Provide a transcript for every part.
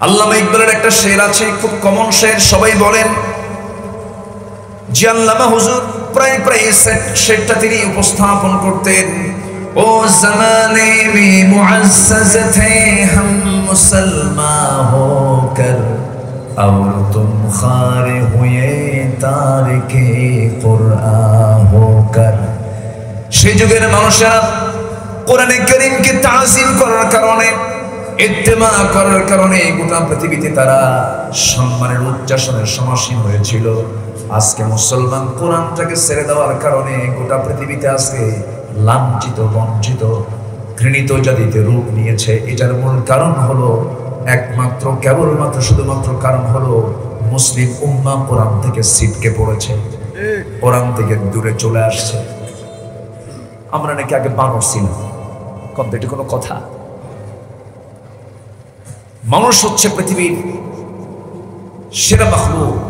আল্লামা ইকবালের একটা শের আছে, খুব কমন শের, সবাই বলেন যে আল্লামা হুজুর প্রায় প্রায় শেরটা তিনি উপস্থাপন করতেন। ও জমানে মে মুআজ্জাজ থে হাম মুসলমান হোকর और तुम खारे हुए तारिके कुरआन होकर। সেই যুগের মানুষেরা কোরআনে কারীমকে তাযীম করার কারণে, ইত্তেমা করার কারণে গোটা পৃথিবীতে তারা সম্মানের উচ্চাসনের সমাসীন হয়েছিল। আজকে মুসলমান কোরআনটাকে ছেড়ে দেওয়ার কারণে গোটা পৃথিবীতে আজকে লাঞ্ছিত, বঞ্চিত, ঘৃণিত জাতিতে রূপ নিয়েছে। এটার মূল কারণ হলো একমাত্র, কেবলমাত্র, শুধুমাত্র কারণ হলো মুসলিম উম্মাহ কোরআন থেকে ছিটকে পড়েছে, কোরআন থেকে দূরে চলে আসছে। আমরা নাকি আগে বানর ছিলাম, কিন্তু এটা কোনো কথা? মানুষ হচ্ছে পৃথিবীর সেরা মাখলুক।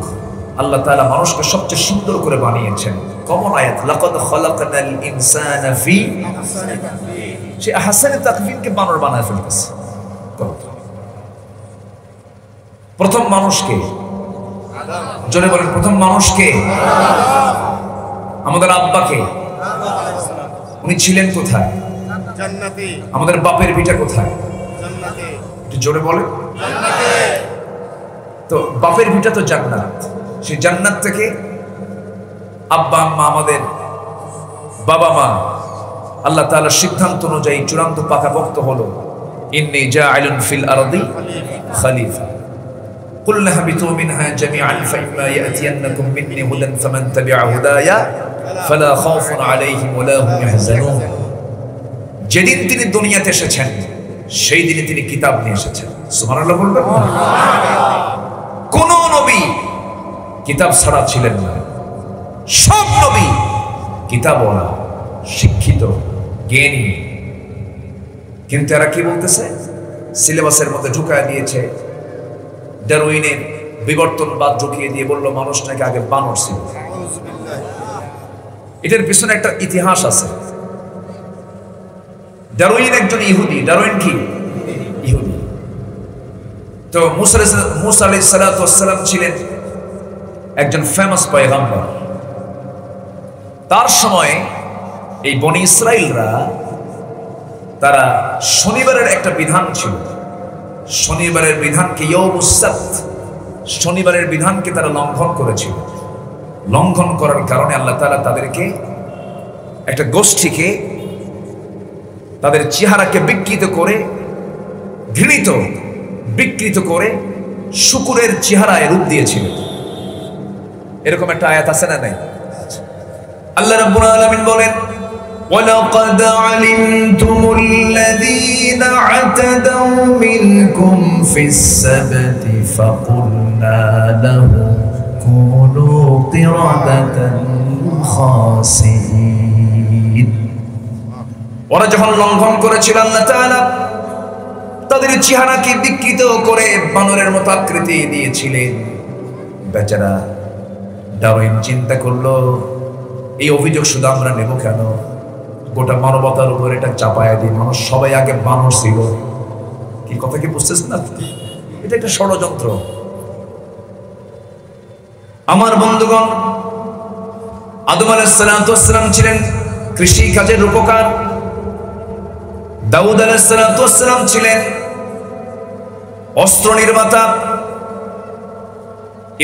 আল্লাহ তাআলা মানুষকে সবচেয়ে সুন্দর করে বানিয়েছেন। কমন আয়াত, লাকাদ খালাকনাল ইনসানা ফি আহসানি তাকওয়িম। সে আহসানি তাকওয়িমকে বানর বানায় ফেলতেছে। প্রথম মানুষকে, জোরে বলেন, প্রথম মানুষকে, আমাদের আব্বাকে, উনি ছিলেন কোথায়? জান্নাতে। আমাদের বাপের ভিটা কোথায়? জান্নাতে। একটু জোরে বলেন। জান্নাতে। তো বাপের ভিটা তো জান্নাত। সেই জান্নাত থেকে আব্বা আম্মা, আমাদের বাবা মা, আল্লাহ তাআলার সিদ্ধান্ত অনুযায়ী চূড়ান্ত পাকাপোক্ত হলো, ইন্নী জাইলুন ফিল আরদি খলিফা। قلنا اهبطوا منها جميعا فإما يأتينكم مني هدى فمن تبع هدايا فلا خوف عليهم ولا هم يحزنون। যেদিন তিনি দুনিয়াতে এসেছেন সেই দিনে তিনি কিতাব নিয়ে এসেছেন। সুবহানাল্লাহ বলবেন। কোন নবী কিতাব ছাড়া ছিলেন না। সব নবী কিতাবওয়ালা, শিক্ষিত, জ্ঞানী। কিন্তু এরা কি বলতেছে? সিলেবাসের মধ্যে ঢুকায় দিয়েছে ডারউইনের বিবর্তনবাদ, ঢুকিয়ে দিয়ে বলল মানুষ নাকি আগে বানর ছিল। এটার পিছনে একটা ইতিহাস আছে। ডারউইন একজন ইহুদি। ডারউইন কি? ইহুদি। তো মুসা আলাইহিস সালাতু ওয়াস সালাম ছিলেন একজন ফেমাস পয়গম্বর। তার সময় এই বনি ইসরাইলরা, তারা শনিবারের একটা বিধান ছিল, শনিবারের বিধানকে, ইয়াউমুস সাbt, শনিবারের বিধানকে তারা লঙ্ঘন করেছিল। লঙ্ঘন করার কারণে আল্লাহ তাআলা তাদেরকে, একটা গোষ্ঠীকে, তাদের চেহারাকে বিকৃত করে, ঘৃণিত, বিকৃত করে শূকরের চেহারায় রূপ দিয়েছিল। এরকম একটা আয়াত আছে না নাই? আল্লাহ রাব্বুল আলামিন বলেন, وَلَقَدْ عَلِمْتُمُ الَّذِينَ اعْتَدَوْا مِنْكُمْ فِي السَّبْتِ فَقُلْنَا لَهُمْ كُونُوا قِرَدَةً خَاسِئِينَ। ওরা যখন লঙ্ঘন করেছিল, আল্লাহ তাআলা তাদের চেহারাকে বিকৃত করে বানরের মতো আকৃতি দিয়েছিলেন। বেচারা ডারউইন চিন্তা করলো, এই অভিযোগ শুধু আমরা নেব কেন? গোটা মানবতার উপর এটা চাপায়া দিই, মানুষ সবাই আগে বানর ছিল। কি কথা কি বুঝতেছেন না? এটা একটা ষড়যন্ত্র। আমার বন্ধুগণ, আদম আলাইহিস সালাতু ওয়াস সালাম ছিলেন কৃষি কাজের রূপকার। দাউদ আলাইহিস সালাতু ওয়াস সালাম ছিলেন অস্ত্র নির্মাতা।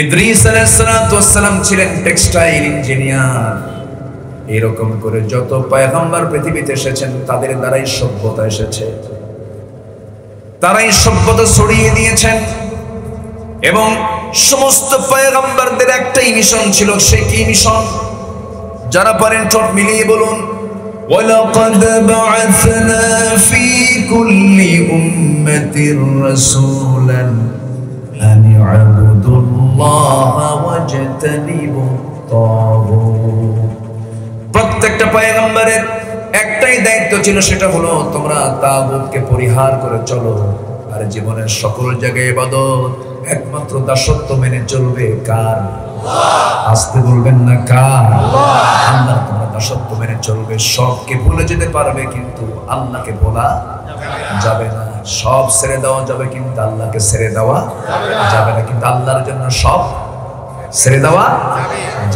ইদ্রিস আলাইহিস সালাতু ওয়াস সালাম ছিলেন টেক্সটাইল ইঞ্জিনিয়ার। এরকম করে যত পয়গম্বর পৃথিবীতে এসেছেন তাদের দ্বারাই সভ্যতা এসেছে, তারাই সভ্যতা ছড়িয়ে দিয়েছেন। এবং সমস্ত পয়গম্বরদের একটাই মিশন ছিল। সে কি মিশন? যারা পারেন ঠোঁট মিলিয়ে বলুন, وَلَقَدْ بَعَثْنَا فِي كُلِّ أُمَّةٍ رَسُولًا أَنِ اعْبُدُوا اللَّهَ وَاجْتَنِبُوا الطَّاغُوتَ। প্রত্যেকটা পয়গম্বরের একটাই দায়িত্ব ছিল, সেটা হলো তোমরা তাগুতকে পরিহার করে চলো। আর জীবনের সকল জায়গায় ইবাদত, একমাত্র দাসত্ব মেনে চলবে কার? আসতে বলবেন না, কার? আল্লাহ। তোমরা দাসত্ব মেনে চলবে, সবকে ভুলে যেতে পারবে কিন্তু আল্লাহকে ভোলা যাবে না। সব ছেড়ে দেওয়া যাবে কিন্তু আল্লাহকে ছেড়ে দেওয়া যাবে না, কিন্তু আল্লাহর জন্য সব ছেড়ে দেওয়া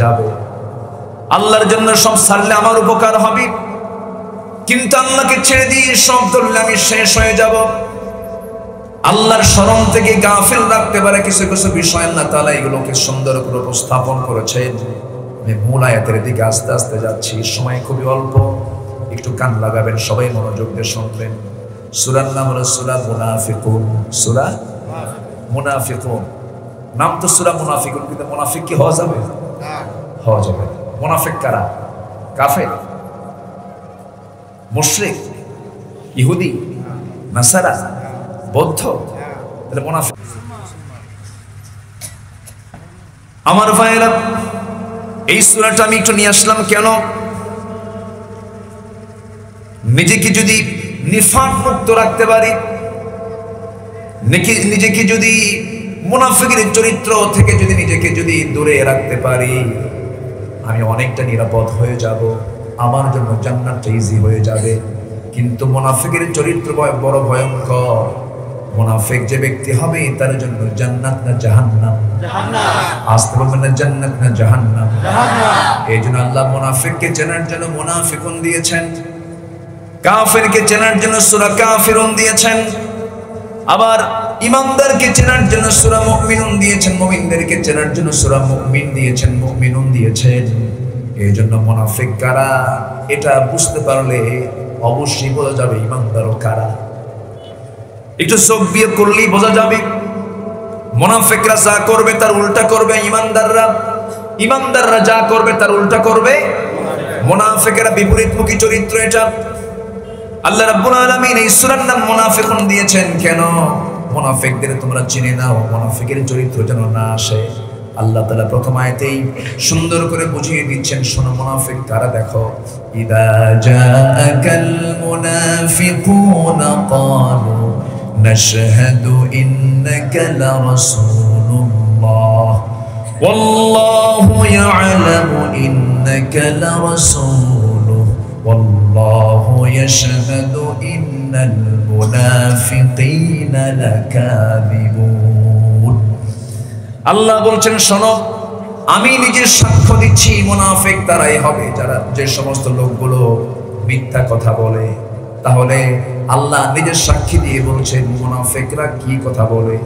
যাবে। আল্লাহর জন্য সব ছাড়লে আমার উপকার হবে, কিন্তু আল্লাহকে ছেড়ে দিয়ে সব ধরলে আমি শেষ হয়ে যাব। আল্লাহর স্মরণ থেকে গাফিল রাখতে পারে কিছু কিছু বিষয়। আল্লাহ তাআলা এগুলোকে সুন্দর করে উপস্থাপন করেছেন। আমি মূল আয়াতের দিকে আস্তে আস্তে যাচ্ছি, সময় খুবই অল্প, একটু কান লাগাবেন, সবাই মনোযোগ দিয়ে শুনবেন। সূরার নাম হলো সূরা মুনাফিকুন। সূরা মুনাফিকুন নাম তো সূরা মুনাফিকুন, কিন্তু মুনাফিক কি হওয়া যাবে? হওয়া যাবে। মুনাফিক কারা? কাফের, মুশরিক, ইহুদি, নাসারা, বৌদ্ধ, তাহলে মুনাফিক। আমার ভাইয়েরা, এই সূরাটা আমি একটু নিয়ে আসলাম কেন? নিজেকে যদি নিফাক মুক্ত রাখতে পারি, নিজেকে যদি মুনাফিকের চরিত্র থেকে যদি নিজেকে যদি দূরে রাখতে পারি, আমি অনেকটা নিরাপদ হয়ে যাব, আমার জন্য জান্নাতটা ইজি হয়ে যাবে। কিন্তু মুনাফিকের চরিত্র বড় ভয়ঙ্কর। মুনাফিক যে ব্যক্তি হবে তার জন্য জান্নাত না জাহান্নাম? আসতে বলবেন না, জান্নাত না জাহান্নাম? এই জন্য আল্লাহ মুনাফিককে চেনার জন্য মুনাফিকুন দিয়েছেন, কাফেরকে চেনার জন্য সূরা কাফিরুন দিয়েছেন, আবার ইমানদারকে চেনার জন্য সূরা মুমিনুন দিয়েছেন, মুমিনদেরকে চেনার জন্য সূরা মুমিন দিয়েছেন, মুমিনুন দিয়েছেন। এই জন্য মুনাফিক কারা এটা বুঝতে পারলে অবশ্যই বোঝা যাবে ইমানদারও কারা। একটু চোখ বিয়ে করলেই বোঝা যাবে। মুনাফিকরা যা করবে তার উল্টা করবে ইমানদাররা, ইমানদাররা যা করবে তার উল্টা করবে মুনাফিকেরা। বিপরীতমুখী চরিত্র এটা। আল্লাহ রাব্বুল আলামিন এই সূরার নাম মুনাফিকুন দিয়েছেন কেন? মুনাফিকদের তোমরা চিনে নাও, মুনাফিকের চরিত্র যেন না আসে। আল্লাহ তাআলা প্রথম আয়াতেই সুন্দর করে বুঝিয়ে দিচ্ছেন, শোনো মুনাফিক কারা দেখো। ইদা জাআকাল মুনাফিকুনা ক্বালু নাশহাদু ইন্নাকা লারাসূলুল্লাহ ওয়াল্লাহু ইয়া'লামু ইন্নাকা লারাসূলুহু ওয়াল্লাহু ইয়াশহাদু ইন্নাল মুনাফিকিনা লাকাযিবুন। আল্লাহ বলছেন, শোনো আমি নিজের সাক্ষ্য দিচ্ছি মুনাফিক তারাই হবে যারা, যে সমস্ত লোকগুলো মিথ্যা কথা বলে। তাহলে আল্লাহ নিজের সাক্ষী দিয়ে বলছেন মুনাফিকরা কি কথা বলে?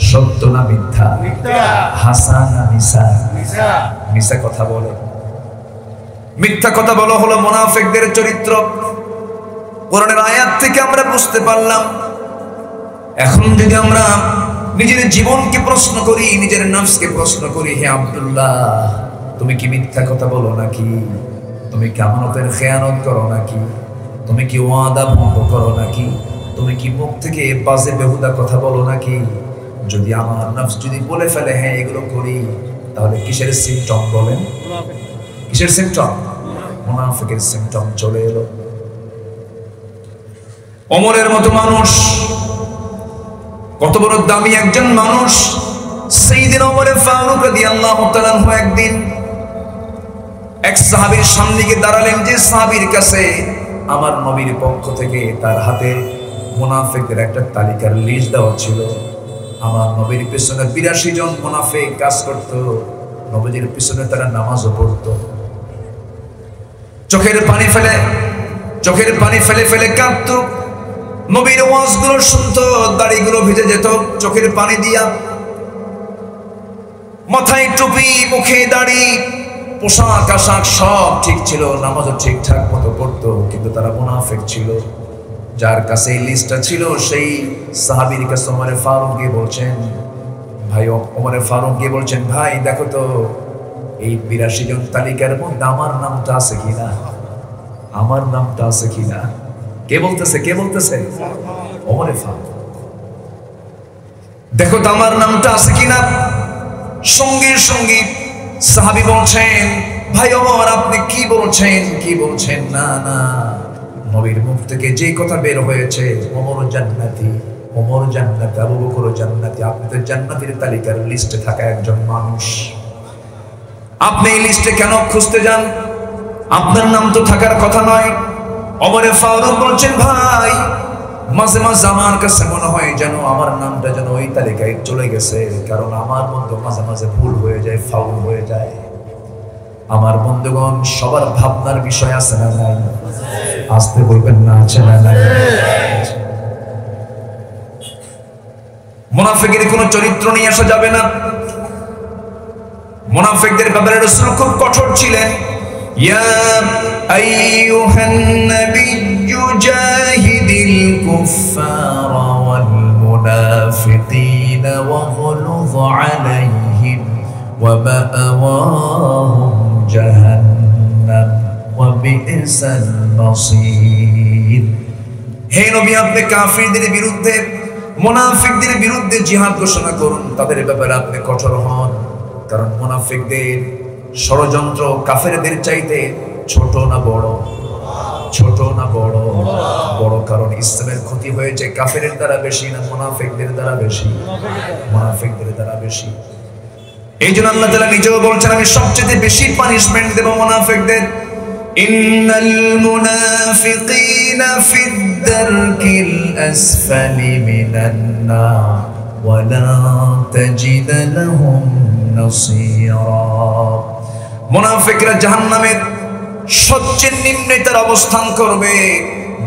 সত্য না মিথ্যা? হাসান না মিশা? মিশা কথা বলে। মিথ্যা কথা বলা হলো মুনাফিকদের চরিত্র। কোরআনের আয়াত থেকে আমরা বুঝতে পারলাম। এখন যদি আমরা নিজের জীবনকে প্রশ্ন করি, নিজের নফসকে প্রশ্ন করি, হে আব্দুল্লাহ তুমি কি মিথ্যা কথা বলো নাকি? তুমি কি আমানতের খেয়ানত করো নাকি? তুমি কি ওয়াদা ভঙ্গ করো নাকি? তুমি কি মুখ থেকে বাজে বেহুদা কথা বলো নাকি? যদি আমার নফস যদি বলে ফেলে হ্যাঁ এগুলো করি, তাহলে কিসের সিমটম বলেন? কিসের সিমটম? মুনাফিকের সিমটম চলে এলো। ওমরের মতো মানুষ, কত বড় দামি একজন মানুষ, সাইয়েদনা ওমর ফারুক রাদিয়াল্লাহু তাআলা একদিন এক সাহাবীর সামনে গিয়ে দাঁড়ালেন, যে সাহাবীর কাছে আমার নবীর পক্ষ থেকে তার হাতে মুনাফিকদের একটা তালিকার লিস্ট দেওয়া ছিল। আমার নবীর পিছনে 82 জন মুনাফিক কাজ করত, নবীর পিছনে তারা নামাজও পড়তো। চোখের পানি ফেলে ফেলে কাঁদতো, নবীর ওয়াজগুলো শুনতো, দাড়িগুলো ভিজে যেত চোখের পানি দিয়া। মাথায় টুপি, মুখে দাড়ি, পোশাক আশাক সব ঠিক ছিল, নামাজও ঠিকঠাক মতো পড়তো, কিন্তু তারা মুনাফিক ছিল। যার কাছে এই লিস্টটা ছিল সেই সাহাবীর কাছে ওমর ফারুক গিয়ে বলছেন, ভাই দেখো তো এই 82 জন তালিকার মধ্যে আমার নামটা আছে কিনা, আমার নামটা আছে কিনা। কে বলতেছে? ওমর ফারুক। দেখো তো আমার নামটা আছে কিনা। সঙ্গে সঙ্গে সাহাবী বলছেন, ভাই ওমর আপনি কি বলছেন? না নবীর মুখ থেকে যে কথা বের হয়েছে, ওমর জান্নাতি, আবু বকর জান্নাতি, আপনি তো জান্নাতীর তালিকার লিস্টে থাকা একজন মানুষ, আপনি এই লিস্টে কেন খুঁজতে যান? আপনার নাম তো থাকার কথা নয়। ওমর ফারুক বলছেন, ভাই মাঝে মাঝে আমার কাছে মনে হয় যেন আমার নামটা যেন ওই তালিকায় চলে গেছে, কারণ আমার মধ্যে মাঝে মাঝে ভুল হয়ে যায়, ফাউল হয়ে যায়। আমার বন্ধুগণ, সবার ভাবনার বিষয় আছে না নাই? আসতে বলবেন না, আছে না নাই? মুনাফিকের কোনো চরিত্র নিয়ে আসা যাবে না। মুনাফিকদের ব্যাপারে রাসূল খুব কঠোর ছিলেন। ইয়া আইয়ুহান নাবিয়্যু জাহিদিল কুফফারা ওয়াল মুনাফিকিনা ওয়াগলুয আলাইহিম ওয়া মা'ওয়াহুম জাহান্নাম ওয়া বি'সাল মাসীর। হে নবী, আপনি কাফিরদের বিরুদ্ধে, মুনাফিকদের বিরুদ্ধে জিহাদ ঘোষণা করুন, তাদের ব্যাপারে আপনি কঠোর হন। কারণ মুনাফিকদের ষড়যন্ত্র কাফেরদের চাইতে ছোট না বড়? ছোট না বড়? বড়। কারণ ইসলামের ক্ষতি হয়েছে কাফেরের দ্বারা বেশি না মুনাফিকদের দ্বারা বেশি? মুনাফিকদের দ্বারা বেশি। এই জন্য আল্লাহ তাআলা নিজেও বলছেন, আমি সবচেয়ে বেশি পানিশমেন্ট দেব মুনাফিকদের। ইন্নাল মুনাফিকিনা ফিদ দারকিল আসফালি মিনান নার ওয়া লা তাজিদ লাহুম নাসীরা। মুনাফিকরা জাহান্নামের সবচেয়ে নিম্নে তার অবস্থান করবে।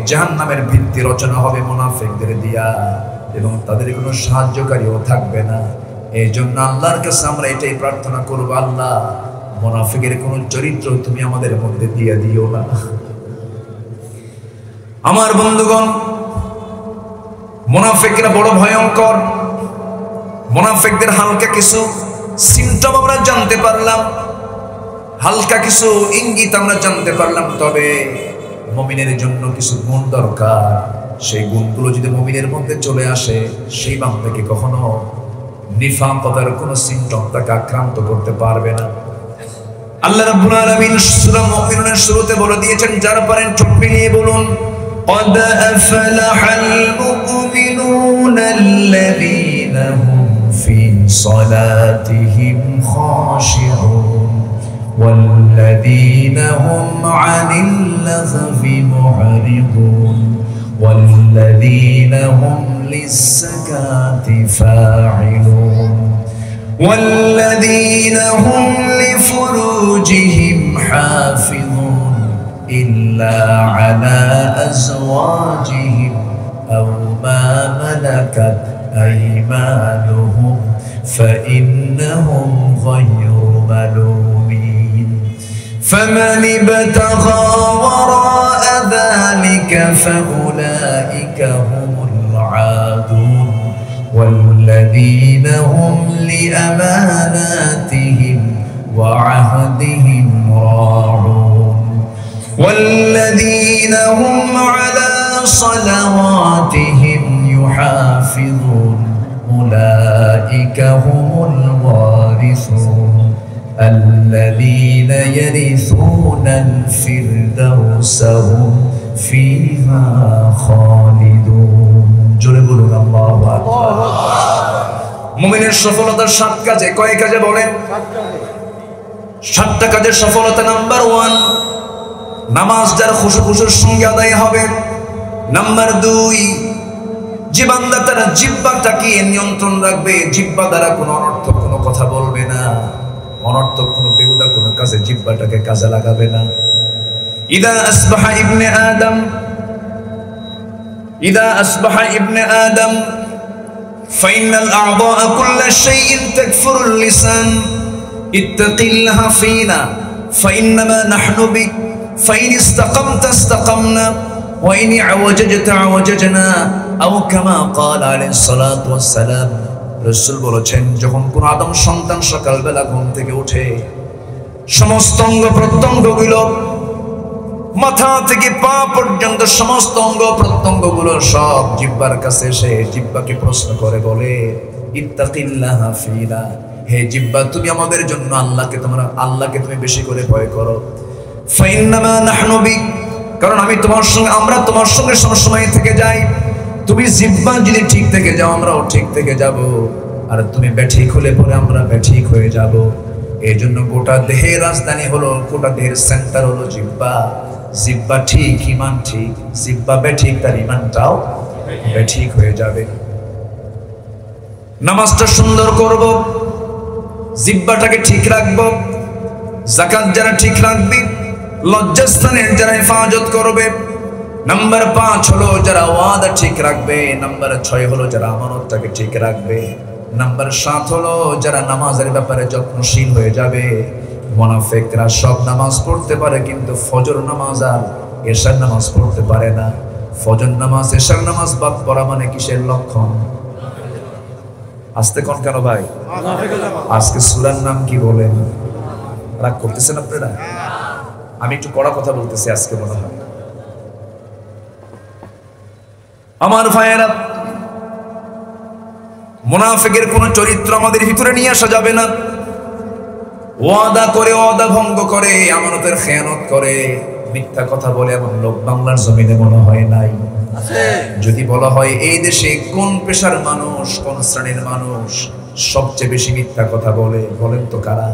জাহান্নামের ভিত্তি রচনা হবে মুনাফিকদের দিয়া, এবং তাদের কোনো সাহায্যকারীও থাকবে না। এই জন্য আল্লাহর কাছে আমরা এটাই প্রার্থনা করব, আল্লাহ মুনাফিকের কোন চরিত্র তুমি আমাদের মধ্যে দিয়ে দিও না। আমার বন্ধুগণ, মুনাফিকরা বড় ভয়ঙ্কর। মুনাফিকদের হালকা কিছু সিমটম আমরা জানতে পারলাম, হালকা কিছু ইঙ্গিত আমরা জানতে পারলাম। তবে মুমিনের জন্য কিছু গুণ দরকার। সেই গুণগুলো যদি মুমিনের মধ্যে চলে আসে, সেই বান্দাকে কখনো নিফাকতার কোনো সিমটম তাকে আক্রান্ত করতে পারবে না। আল্লাহ রাব্বুল আলামিন সূরা মুমিনুনের শুরুতে বলে দিয়েছেন, যারা পারেন চোখ মিলিয়ে বলুন, قد أفلح المؤمنون الذين هم في صلاتهم خاشعون والذين هم عن اللغو معرضون والذين هم للزكاة فاعلون والذين هم لفروجهم حافظون إلا على أزواجهم أو ما ملكت أيمانهم فإنهم غير ملومين فمن ابتغى وراء ذلك فأولئك هم العادون والذين هم لأماناتهم وعهدهم راعون والذين هم على صلواتهم يحافظون أولئك هم الوارثون الذين يرثون الفردوس هم فيها خالدون জোরে বলুন আল্লাহু আকবার। মুমিনের সফলতার 7 কাজে, কয় কাজে বলেন? 7টা কাজের সফলতা। নাম্বার 1, নামাজ যার খুশুর সঙ্গে আদায় হবে। নাম্বার 2, যে বান্দা তার জিহ্বাটাকে নিয়ন্ত্রণ রাখবে, জিহ্বা দ্বারা কোনো অনর্থক কোনো কথা বলবে না, অনর্থক কোনো বেহুদা কোনো কাজে জিহ্বাটাকে কাজে লাগাবে না। ইদা আসবাহা ইবনে আদম إذا أصبح ابن آدم فإن الأعضاء كل شيء تكفر اللسان اتق الله فينا فإنما نحن بك فإن استقمت استقمنا وإن اعوججت اعوججنا أو كما قال عليه الصلاة والسلام। রাসূল বলেছেন, যখন কোন আদম সন্তান সকালবেলা ঘুম থেকে উঠে সমস্ত অঙ্গ প্রত্যঙ্গগুলো মাথা থেকে পা পর্যন্ত সমস্ত অঙ্গ প্রত্যঙ্গগুলো সব জিহ্বার কাছে এসে জিহ্বাকে প্রশ্ন করে বলে, ইত্তাকিল্লাহ ফিনা, হে জিহ্বা তুমি আমাদের জন্য আল্লাহকে তুমি বেশি করে ভয় করো। ফাইন্নামা নাহনু বিক, কারণ আমরা তোমার সঙ্গে সবসময় থেকে যাই। তুমি জিহ্বা যদি ঠিক থেকে যাও আমরাও ঠিক থেকে যাব, আর তুমি ব্যাঠিক হলে পরে আমরা ব্যাঠিক হয়ে যাব। এই জন্য গোটা দেহের রাজধানী হলো, গোটা দেহের সেন্টার হলো জিহ্বা। জিহ্বা ঠিক, ইমান ঠিক। জিহ্বা ব্যাঠিক, তার ইমানটাও ঠিক হয়ে যাবে। নামাজটা সুন্দর করব, জিহ্বাটাকে ঠিক রাখবো, যাকাত যারা ঠিক রাখবে, লজ্জাস্থানের যারা হেফাজত করবে। নাম্বার 5 হলো যারা ওয়াদা ঠিক রাখবে। নাম্বার 6 হলো যারা আমানতটাকে ঠিক রাখবে। নাম্বার 7 হলো যারা নামাজের ব্যাপারে যত্নশীল হয়ে যাবে। মুনাফিকরা সব নামাজ পড়তে পারে কিন্তু ফজর নামাজ আর এশার নামাজ পড়তে পারে না। ফজর নামাজ এশার নামাজ বাদ পড়া মানে কিসের লক্ষণ? আস্তে কোন কেন ভাই? আজকে সূরার নাম কি বলেন? রাগ করতেছেন আপনারা? আমি একটু কড়া কথা বলতেছি আজকে মনে হয়। আমার ভাইয়েরা, মুনাফিকের কোন চরিত্র আমাদের ভিতরে নিয়ে আসা যাবে না। ওয়াদা করে, ওয়াদা ভঙ্গ করে, আমানতের খেয়ানত করে, মিথ্যা কথা বলে এমন লোক বাংলার জমিনে মনে হয় নাই। যদি বলা হয় এই দেশে কোন পেশার মানুষ, কোন শ্রেণীর মানুষ সবচেয়ে বেশি মিথ্যা কথা বলে, বলেন তো কারা?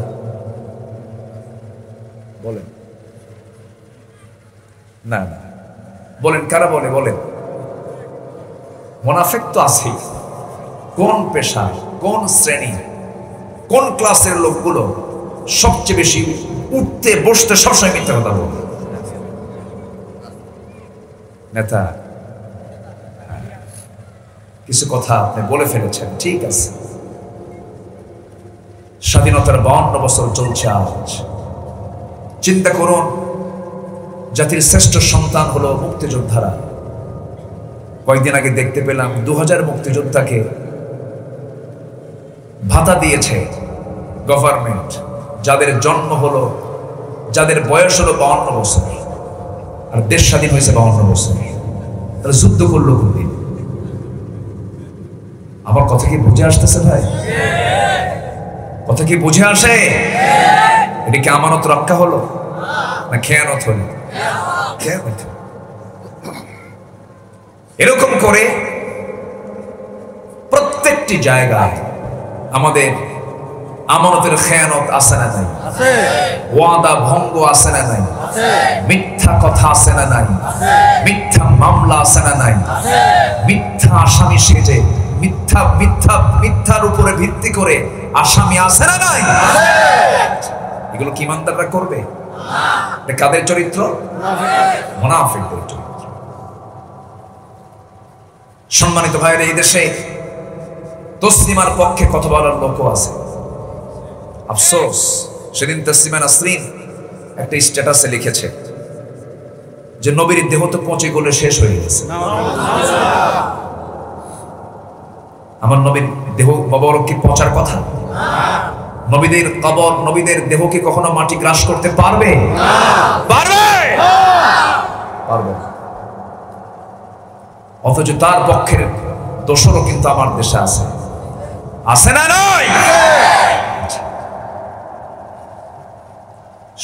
বলেন না, না বলেন কারা বলে? বলেন। মুনাফিক তো আছেই। কোন পেশা, কোন শ্রেণী, কোন ক্লাসের লোকগুলো সবচেয়ে বেশি উঠতে বসতে সবসময় মিথ্যা কথা বলে? নেতা, কিছু কথা আপনি বলে ফেলেছেন, ঠিক আছে। স্বাধীনতার 52 বছর চলছে আজ। চিন্তা করুন, জাতির শ্রেষ্ঠ সন্তান হলো মুক্তিযোদ্ধারা। কয়েকদিন আগে দেখতে পেলাম 2000 মুক্তিযোদ্ধাকে ভাতা দিয়েছে গভর্নমেন্ট, যাদের জন্ম হলো, যাদের বয়স হলো 52 বছর, আর দেশ স্বাধীন হয়েছে 52 বছর। তাহলে যুদ্ধ করলো কোনদিন? আমার কথা কি বুঝে আসতেছে ভাই? কথা কি বুঝে আসে? এটা কি আমানত রক্ষা হলো না খেয়ানত হলো? খেয়ানত। এরকম করে প্রত্যেকটি জায়গায় আমাদের আমানতের খেয়ানত আছে না নাই? ওয়াদা ভঙ্গ আছে না নাই? মিথ্যা কথা আছে না নাই? মিথ্যা মামলা আছে না নাই? মিথ্যা আসামি সেজে মিথ্যার উপরে ভিত্তি করে আসামি আছে না নাই? এগুলো কি ইমানদাররা করবে? এটা কাদের চরিত্র? মুনাফিকদের চরিত্র। সম্মানিত ভাইয়েরা, এই দেশে তসলিমার পক্ষে কথা বলার লোকও আছে। আফসোস, সেদিন তসলিমা নাসরিন একটা স্ট্যাটাসে লিখেছে যে নবীর দেহ তো পচে গলে শেষ হয়ে গেছে। আমার নবীর দেহ মোবারক কি পচার কথা? নবীদের কবর, নবীদের দেহ কি কখনো মাটি গ্রাস করতে পারবে? পারবে? পারবে না। অথচ তার পক্ষের দোষরও কিন্তু আমার দেশে আছে। আছে না নয়?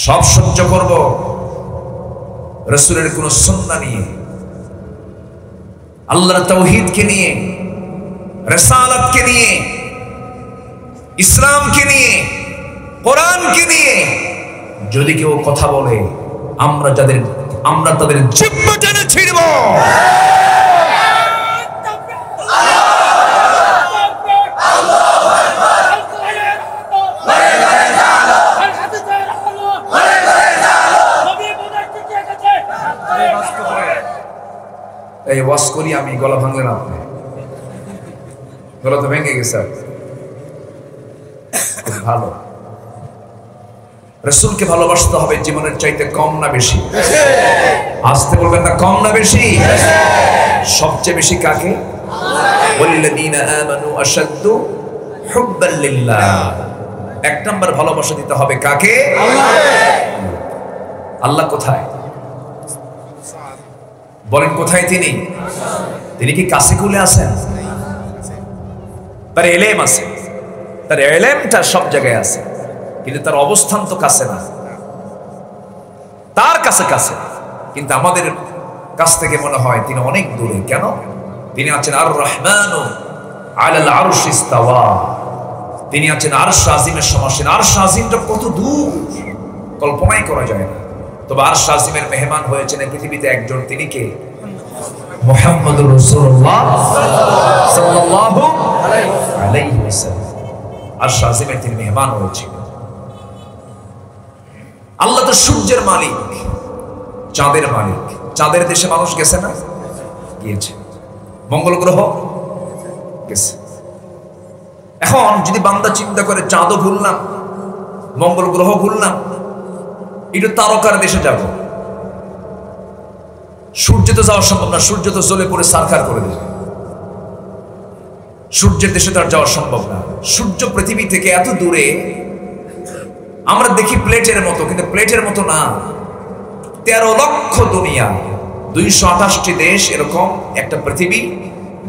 সব সহ্য করব রাসূলের কোন সুন্নাহ নিয়ে, আল্লাহর তাওহীদকে নিয়ে, রিসালাতকে নিয়ে, ইসলামকে নিয়ে, কোরআনকে নিয়ে যদি কেউ কথা বলে, আমরা তাদের জিহ্বা টেনে ছিঁড়ব। এই ওয়াজ করি আমি, গলা ভাঙলেন আপনি? গলা তো ভেঙে গেছে। ভালো, রাসূলকে ভালোবাসতে হবে জীবনের চাইতে কম না বেশি? আসতে বলবেন না, কম না বেশি? সবচেয়ে বেশি কাকে? ওয়াল্লাযীনা আমানু আশাদ্দু হুব্বান লিল্লাহ। এক নম্বর ভালোবাসা দিতে হবে কাকে? আল্লাহ কোথায়? বলেন কোথায় তিনি? তিনি কি কাছে কুলে আছেন? তার এলেম আছে, তার এলেমটা সব জায়গায় আছে, কিন্তু তার অবস্থান তো কাছে না। তার কাছে কাছে, কিন্তু আমাদের কাছ থেকে মনে হয় তিনি অনেক দূরে। কেন? তিনি আছেন আর রহমানু আলাল আরশি ইস্তাওয়া। তিনি আছেন আরশ আজিমের সমাসীন। আরশ আজিমটা কত দূর কল্পনাই করা যায় না। তবে আরশ আজিমের মেহমান হয়েছেন পৃথিবীতে একজন, তিনি কে? মুহাম্মদুর রাসূলুল্লাহ সাল্লাল্লাহু আলাইহি ওয়াসাল্লাম। আর শাজিমের তিনি মেহমান হয়েছিলেন। আল্লাহ তো সূর্যের মালিক, চাঁদের মালিক। চাঁদের দেশে মানুষ গেছে না? গিয়েছে। মঙ্গল গ্রহ গেছে। এখন যদি বান্দা চিন্তা করে চাঁদও ভুললাম, মঙ্গল গ্রহ ভুললাম, একটু তারকার দেশে যাব। সূর্য তো যাওয়া সম্ভব না, সূর্য তো জ্বলে পড়ে সারখার করে দেবে। সূর্যের দেশে তো আর যাওয়া সম্ভব না। সূর্য পৃথিবী থেকে এত দূরে, আমরা দেখি প্লেটের মতো, কিন্তু প্লেটের মতো না। 13 লক্ষ দুনিয়া, 228টি দেশ এরকম একটা পৃথিবী।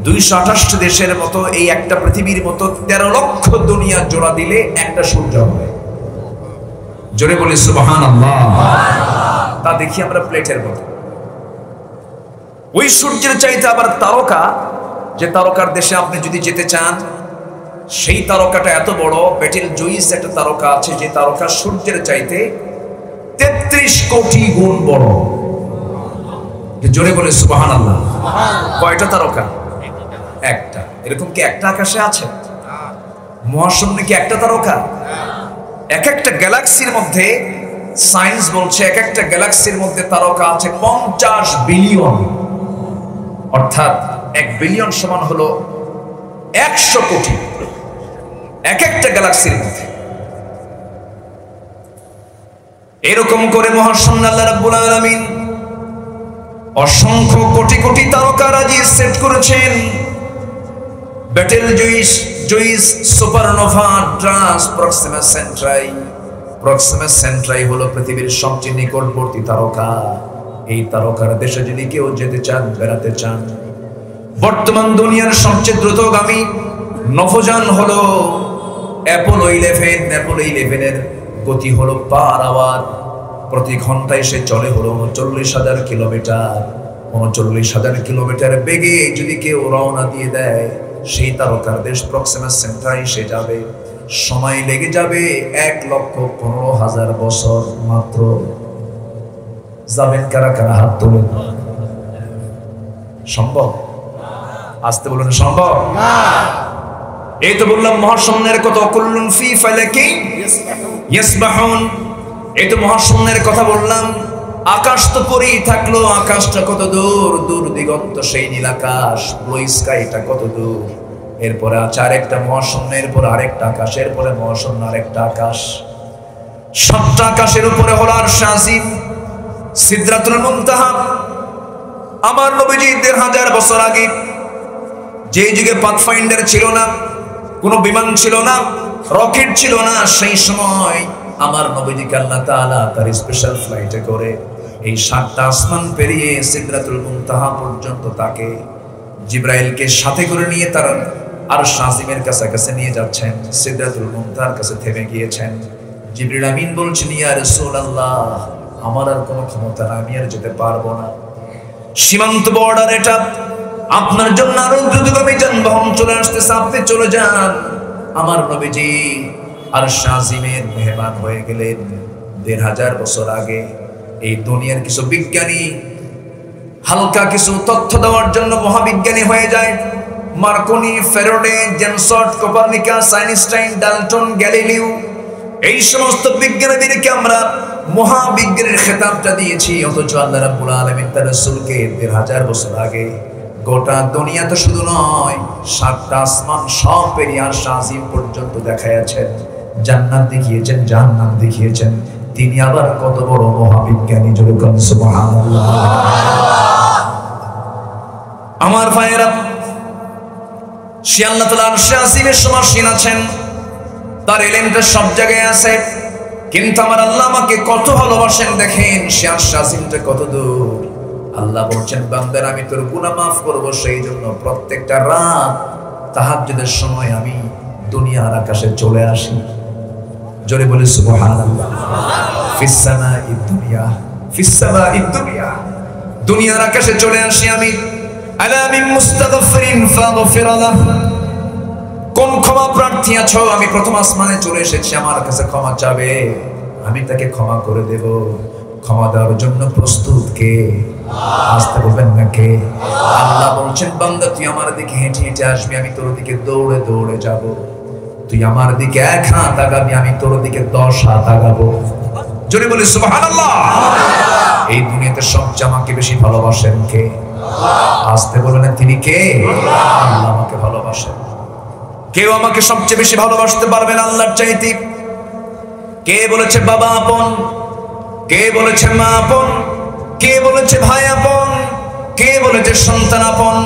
228 দেশের মতো এই একটা পৃথিবীর মতো 13 লক্ষ দুনিয়া জোড়া দিলে একটা সূর্য হবে। জোরে বলি সুবহানাল্লাহ। তা দেখি আমরা প্লেটের মতো। ওই সূর্যের চাইতে আবার তারকা, যে তারকার দেশে আপনি যদি যেতে চান, সেই তারকাটা এত বড়। বেটেল জুইস একটা তারকা আছে, যে তারকা সূর্যের চাইতে 33 কোটি গুণ বড়। জোরে বলে সুবহানাল্লাহ। কয়টা তারকা? একটা। এরকম কি একটা আকাশে আছে? মহাশূন্যে কি একটা তারকা? এক একটা গ্যালাক্সির মধ্যে, সায়েন্স বলছে এক একটা গ্যালাক্সির মধ্যে তারকা আছে 50 বিলিয়ন। অর্থাৎ 1 বিলিয়ন সমান হলো 100 কোটি এক একটা গ্যালাক্সির মধ্যে। এরকম করে মহাশূন্য আল্লাহ রাব্বুল আলামিন অসংখ্য কোটি কোটি তারকারাজি সেট করেছেন। Battle juice, supernova, trans, Proxima সেন্ট্রাই। Proxima সেন্ট্রাই হলো পৃথিবীর সবচেয়ে নিকটবর্তী তারকা। এই তারকার দেশে যদি কেউ যেতে চান, বেড়াতে চান, বর্তমান দুনিয়ার সবচেয়ে দ্রুতগামী নভোযান হলো অ্যাপোলো 11। অ্যাপোলো 11 এর গতি হলো পার আওয়ার, প্রতি ঘন্টায় সে চলে হলো 39,000 কিলোমিটার। 39,000 কিলোমিটার বেগে যদি কেউ রওনা দিয়ে দেয়, সেই তারকার দেশ প্রক্সিমা সেন্ট্রাই সে যাবে। সময় লেগে যাবে 1,15,000 বছর মাত্র। যাবেন কারা কারা? হাত তোলেন। সম্ভব? আসতে বলুন সম্ভব না। এই তো বললাম মহাশূন্যের কত, কুল্লুন ফি ফালাকি ইয়াসবাহুন। এই তো মহাশূন্যের কথা বললাম। আকাশ তো পরেই থাকলো, আকাশটা কত দূর, দূর দিগন্ত সেই নীল আকাশ, ব্লু স্কাইটা কত দূর। এরপরে আছে আরেকটা মহাশূন্য, এরপরে আরেকটা আকাশ, এরপরে মহাশূন্য আরেকটা আকাশ। 7টা আকাশের উপরে হলো আরশ আজিম, সিদরাতুল মুনতাহা। আমার নবীজি 1500 বছর আগে, যেই যুগে পাথফাইন্ডার ছিল না, কোনো বিমান ছিল না, রকেট ছিল না, সেই সময় আমার নবীজিকে আল্লাহ তাআলা তার স্পেশাল ফ্লাইটে করে এই 7টা আসমান পেরিয়ে সিদরাতুল মুনতাহা পর্যন্ত তাকে জিবরাইলকে সাথে করে নিয়ে তার আরশ আজিমের কাছে নিয়ে যাচ্ছেন। সিদরাতুল মুনতাহার কাছে থেমে গিয়েছেন। জিবরিল আমিন বলছেন, ইয়া রাসূলুল্লাহ, আমার আর কোনো ক্ষমতা নাই, আমি আর যেতে পারবো না। সীমান্ত বর্ডার এটা, আপনার জন্য আরো দ্রুতগামী যানবাহন চলে আসতেছে, আপনি চলে যান। আমার নবীজি আরশ আজিমের মেহমান হয়ে গেলেন। 1500 বছর আগে এই দুনিয়ার কিছু বিজ্ঞানী হালকা কিছু তথ্য দেওয়ার জন্য মহাবিজ্ঞানী হয়ে যায়। মার্কনি, ফ্যারাডে, জেনসট, কোপারনিকাস, আইনস্টাইন, ডাল্টন, গ্যালিলিও, এই সমস্ত বিজ্ঞানীদেরকে আমরা মহাবিজ্ঞানের খেতাবটা দিয়েছি। অথচ আল্লাহ রাব্বুল আলামিন তার রাসূলকে 1500 বছর আগে গোটা দুনিয়া তো শুধু নয়, 7টা আসমান সব পেরিয়ে আরশ আজিম পর্যন্ত দেখাইয়াছেন, জান্নাত দেখিয়েছেন, জাহান্নাম দেখিয়েছেন। তিনি আবার কত বড় মহাবিজ্ঞানী, জোরে বলেন সুবহানাল্লাহ। আমার ভাইয়েরা, সে আল্লাহ তাআলা আরশ আজিমের সমাসীন আছেন, তার ইলমটা সব জায়গায় আছে। কিন্তু আমার আল্লাহ আমাকে কত ভালোবাসেন দেখেন, সে আরশ আজিমটা কত দূর। আল্লাহ বলছেন, বান্দার আমি তোর গুনাহ মাফ করব, সেই জন্য প্রত্যেকটা রাত তাহাজ্জুদের সময় আমি দুনিয়ার আকাশে চলে আসি। জোরে বলে সুবহানাল্লাহ। ফিস সামাঈদ দুনিয়া, ফিস সামাঈদ দুনিয়া, দুনিয়ার আকাশে চলে আসি আমি। আলা মিন মুস্তাগফিরিন ফাগফির লাহ, কোন ক্ষমা প্রার্থী আছো? আমি প্রথম আসমানে চলে এসেছি, আমার কাছে ক্ষমা চাবে, আমি তাকে ক্ষমা করে দেব। ক্ষমা দেওয়ার জন্য প্রস্তুত কে? আসতে বলবেন না কে? আল্লাহ বলছেন বান্দা তুই আমার দিকে হেঁটে হেঁটে আসবি, আমি তোর দিকে দৌড়ে দৌড়ে যাব। তুই আমার দিকে 1 হাত আগাবি, আমি তোর দিকে 10 হাত আগাবো। জোরে বলি সুবহানাল্লাহ। এই দুনিয়াতে সবচেয়ে আমাকে বেশি ভালোবাসেন কে? আসতে বলবেন তিনি কে? আল্লাহ আমাকে ভালোবাসেন। কেউ আমাকে সবচেয়ে বেশি ভালোবাসতে পারবে না আল্লাহর চাইতে। কে বলেছে বাবা আপন? কে বলেছে মা আপন? কে বলেছে ভাই আপন? কে বলেছে সন্তান আপন?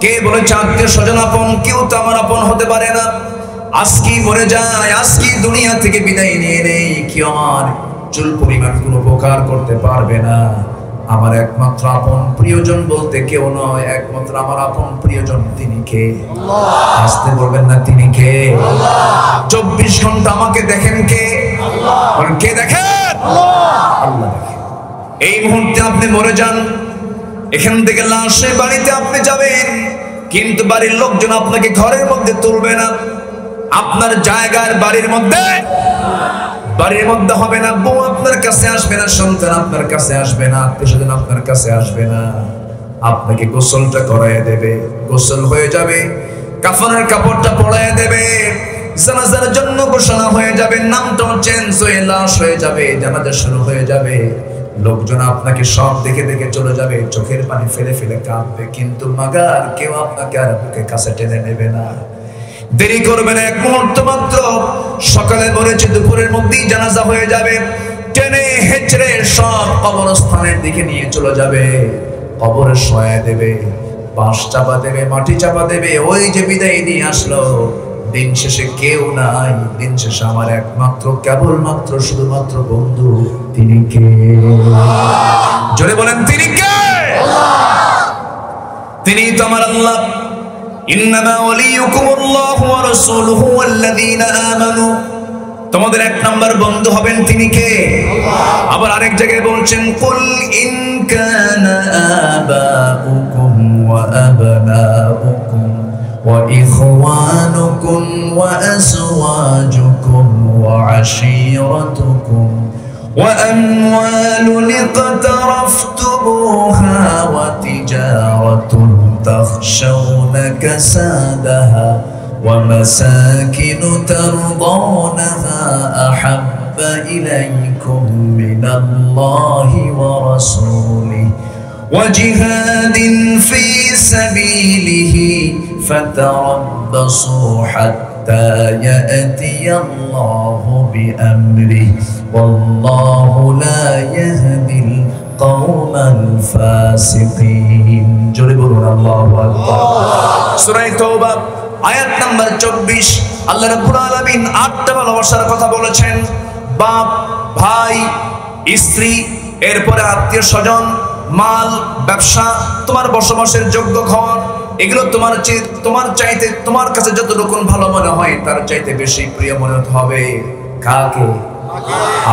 কে বলেছে আত্মীয় স্বজন আপন? কেউ তো আমার আপন হতে পারে না। আজকে মরে যায়, আজকে দুনিয়া থেকে বিদায় নিয়ে নেই, কি আমার চুল পরিমাণ কোনো উপকার করতে পারবে না। আমার একমাত্র আপন প্রিয়জন বলতে কেউ নয়, একমাত্র আমার আপন প্রিয়জন তিনি কে? আসতে বলবেন না তিনি কে? 24 ঘন্টা আমাকে দেখেন কে? কে দেখেন? আল্লাহ দেখেন। এই মুহূর্তে আপনি মরে যান, এখান থেকে লাশে বাড়িতে আপনি যাবেন, কিন্তু বাড়ির লোকজন আপনাকে ঘরের মধ্যে তুলবে না। আপনার জায়গার বাড়ির মধ্যে হবে না। বউ আপনার কাছে আসবে না, সন্তান আপনার কাছে আসবে না, আত্মীয়স্বজন আপনার কাছে আসবে না। আপনাকে গোসলটা করায় দেবে, গোসল হয়ে যাবে, কাফনের কাপড়টা পরায় দেবে, জানাজার জন্য ঘোষণা হয়ে যাবে, নামটা চেঞ্জ হয়ে লাশ হয়ে যাবে, জানাজা শুরু হয়ে যাবে। লোকজন আপনাকে সব দেখে দেখে চলে যাবে, চোখের পানি ফেলে ফেলে কাঁদবে, কিন্তু মাগার কেউ আপনাকে আর বুকে কাছে টেনে নেবে না। দেরি করবে না, 1 মুহূর্ত মাত্র। সকালে মরেছে, দুপুরের মধ্যেই জানাজা হয়ে যাবে, টেনে হেঁচড়ে সব কবরস্থানের দিকে নিয়ে চলে যাবে, কবরে শোয়া দেবে, বাঁশ চাপা দেবে, মাটি চাপা দেবে। ওই যে বিদায় নিয়ে আসলো, দিন শেষে কেউ নাই, দিন শেষে আমার একমাত্র কেবলমাত্র শুধুমাত্র বন্ধু, তিনি কে? জোরে বলেন তিনি কে? তিনি তো আমার আল্লাহ। ইন্নামা ওয়ালিয়ুকুমুল্লাহু ওয়া রাসূলুহু ওয়াল্লাযীনা আমানু। তোমাদের 1 নাম্বার বন্ধু হবেন তিনি কে? আবার আরেক জায়গায় বলছেন কুল ইন কানা আবাউকুম ওয়া আবনাউকুম ওয়া ইখওয়ানুকুম ওয়া আযওয়াজুকুম ওয়া আশীরাতুকুম ওয়া আমওয়ালুন ইqtaraftumuha ওয়া তিজারাতুন تخشون كسادها ومساكن ترضونها أحب إليكم من الله ورسوله وجهاد في سبيله فتربصوا حتى يأتي الله بأمره والله لا يهدي القوم الفاسقين। জোরে বলুন আল্লাহু আকবার। সূরা তাওবা আয়াত নাম্বার 24। আল্লাহ রাব্বুল আলামিন 8টা ভালোবাসার কথা বলেছেন। বাপ, ভাই, স্ত্রী, এরপরে আত্মীয় স্বজন, মাল, ব্যবসা, তোমার বসবাসের যোগ্য ঘর, এগুলো তোমার চাইতে তোমার কাছে যতটুকু ভালো মনে হয় তার চাইতে বেশি প্রিয় মনে হবে কাকে?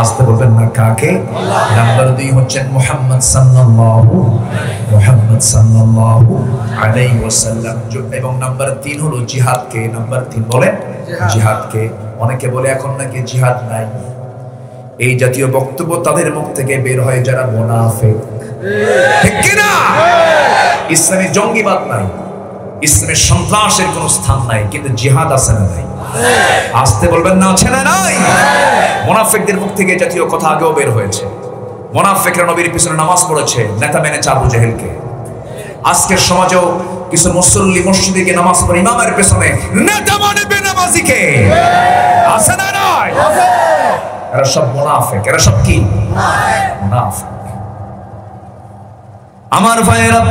আসতে বলবেন না কাকে? নাম্বার 2 হচ্ছেন মুহাম্মদ সাল্লাল্লাহু আলাইহি ওয়াসাল্লাম, এবং নাম্বার 3 হলো জিহাদকে। নাম্বার 3 বলেন জিহাদকে। অনেকে বলে এখন নাকি জিহাদ নাই। এই জাতীয় বক্তব্য তাদের মুখ থেকে বের হয় যারা মুনাফিক, ঠিক কি না? ইসলামে জঙ্গিবাদ নাই, ইসলামে সন্ত্রাসের কোনো স্থান নাই, কিন্তু জিহাদ আছে না নাই? আসতে বলবেন না আছে না নাই? মুনাফিকদের মুখ থেকে জাতীয় কথা আগেও বের হয়েছে। মুনাফিকরা নবীর পিছনে নামাজ পড়েছে, নেতা মেনেছে আবু জেহেলকে। আজকের সমাজেও কিছু মুসল্লি মসজিদে গিয়ে নামাজ পড়ে ইমামের পেছনে নেতা মানে বেনামাজিকে, আছে না নাই? এরা সব মুনাফিক। এরা সব কি? মুনাফিক। আমার ভাইয়েরা,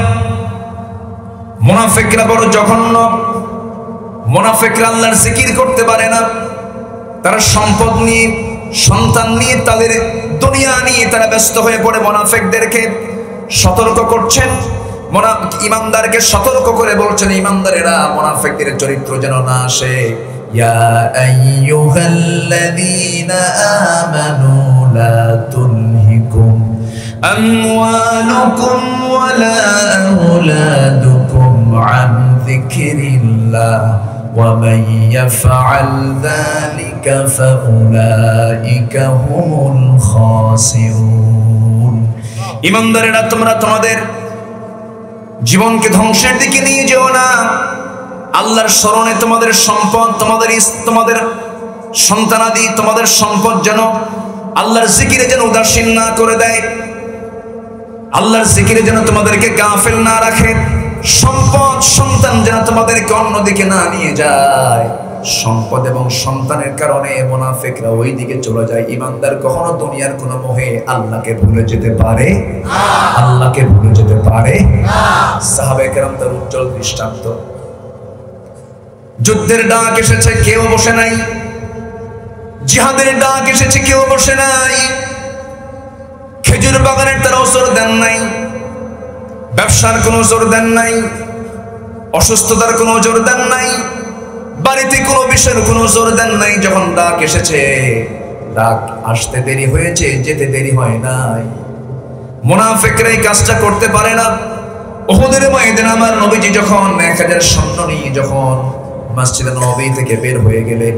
মুনাফিকরা বড় জঘন্য। মুনাফিকরা আল্লাহর জিকির করতে পারে না। তারা সম্পদ নিয়ে, সন্তান নিয়ে, তাদের দুনিয়া নিয়ে তারা ব্যস্ত হয়ে পড়ে। মুনাফিকদেরকে সতর্ক করছেন, ইমানদারকে সতর্ক করে বলছেন ইমানদারেরা মুনাফিকদের চরিত্র যেন না আসে। ইয়া আইয়ুহাল্লাযীনা আমানু লা তুলহিকুম আমওয়ালুকুম ওয়ালা আওলাদুকুম আন যিকরিল্লাহ ওয়া মান ইয়াফআল যালিকা ফাউলাইকা হুমুল খাসিরুন। ইমানদারেরা তোমরা তোমাদের জীবনকে ধ্বংসের দিকে নিয়ে যেও না। আল্লাহর স্মরণে তোমাদের সম্পদ, তোমাদের সন্তানাদি, তোমাদের সম্পদ যেন আল্লাহর জিকিরে যেন উদাসীন না করে দেয়, আল্লাহর জিকিরে যেন তোমাদেরকে গাফেল না রাখে। সম্পদ সন্তান যেন তোমাদেরকে অন্যদিকে না নিয়ে যায়। সম্পদ এবং সন্তানের কারণে মুনাফিকরা ওই দিকে চলে যায়। ইমানদার কখনো দুনিয়ার কোনো মোহে আল্লাহকে ভুলে যেতে পারে না, আল্লাহকে ভুলে যেতে পারে না। সাহাবায়ে কেরাম তার উজ্জ্বল দৃষ্টান্ত। যুদ্ধের ডাক এসেছে, কেউ বসে নাই। জিহাদের ডাক এসেছে, কেউ বসে নাই। খেজুর বাগানের তারা ওজোর দেন নাই, ব্যবসার কোনো ওজোর দেন নাই, অসুস্থতার কোনো ওজোর দেন নাই, বাড়িতে কোনো বিষয়ের কোনো ওজোর দেন নাই। যখন ডাক এসেছে, ডাক আসতে দেরি হয়েছে, যেতে দেরি হয় নাই। মুনাফিকরা এই কাজটা করতে পারে না। উহুদের ময়দানে আমার নবীজি যখন 1000 সৈন্য নিয়ে যখন মসজিদে নববী থেকে বের হয়ে গেলেন,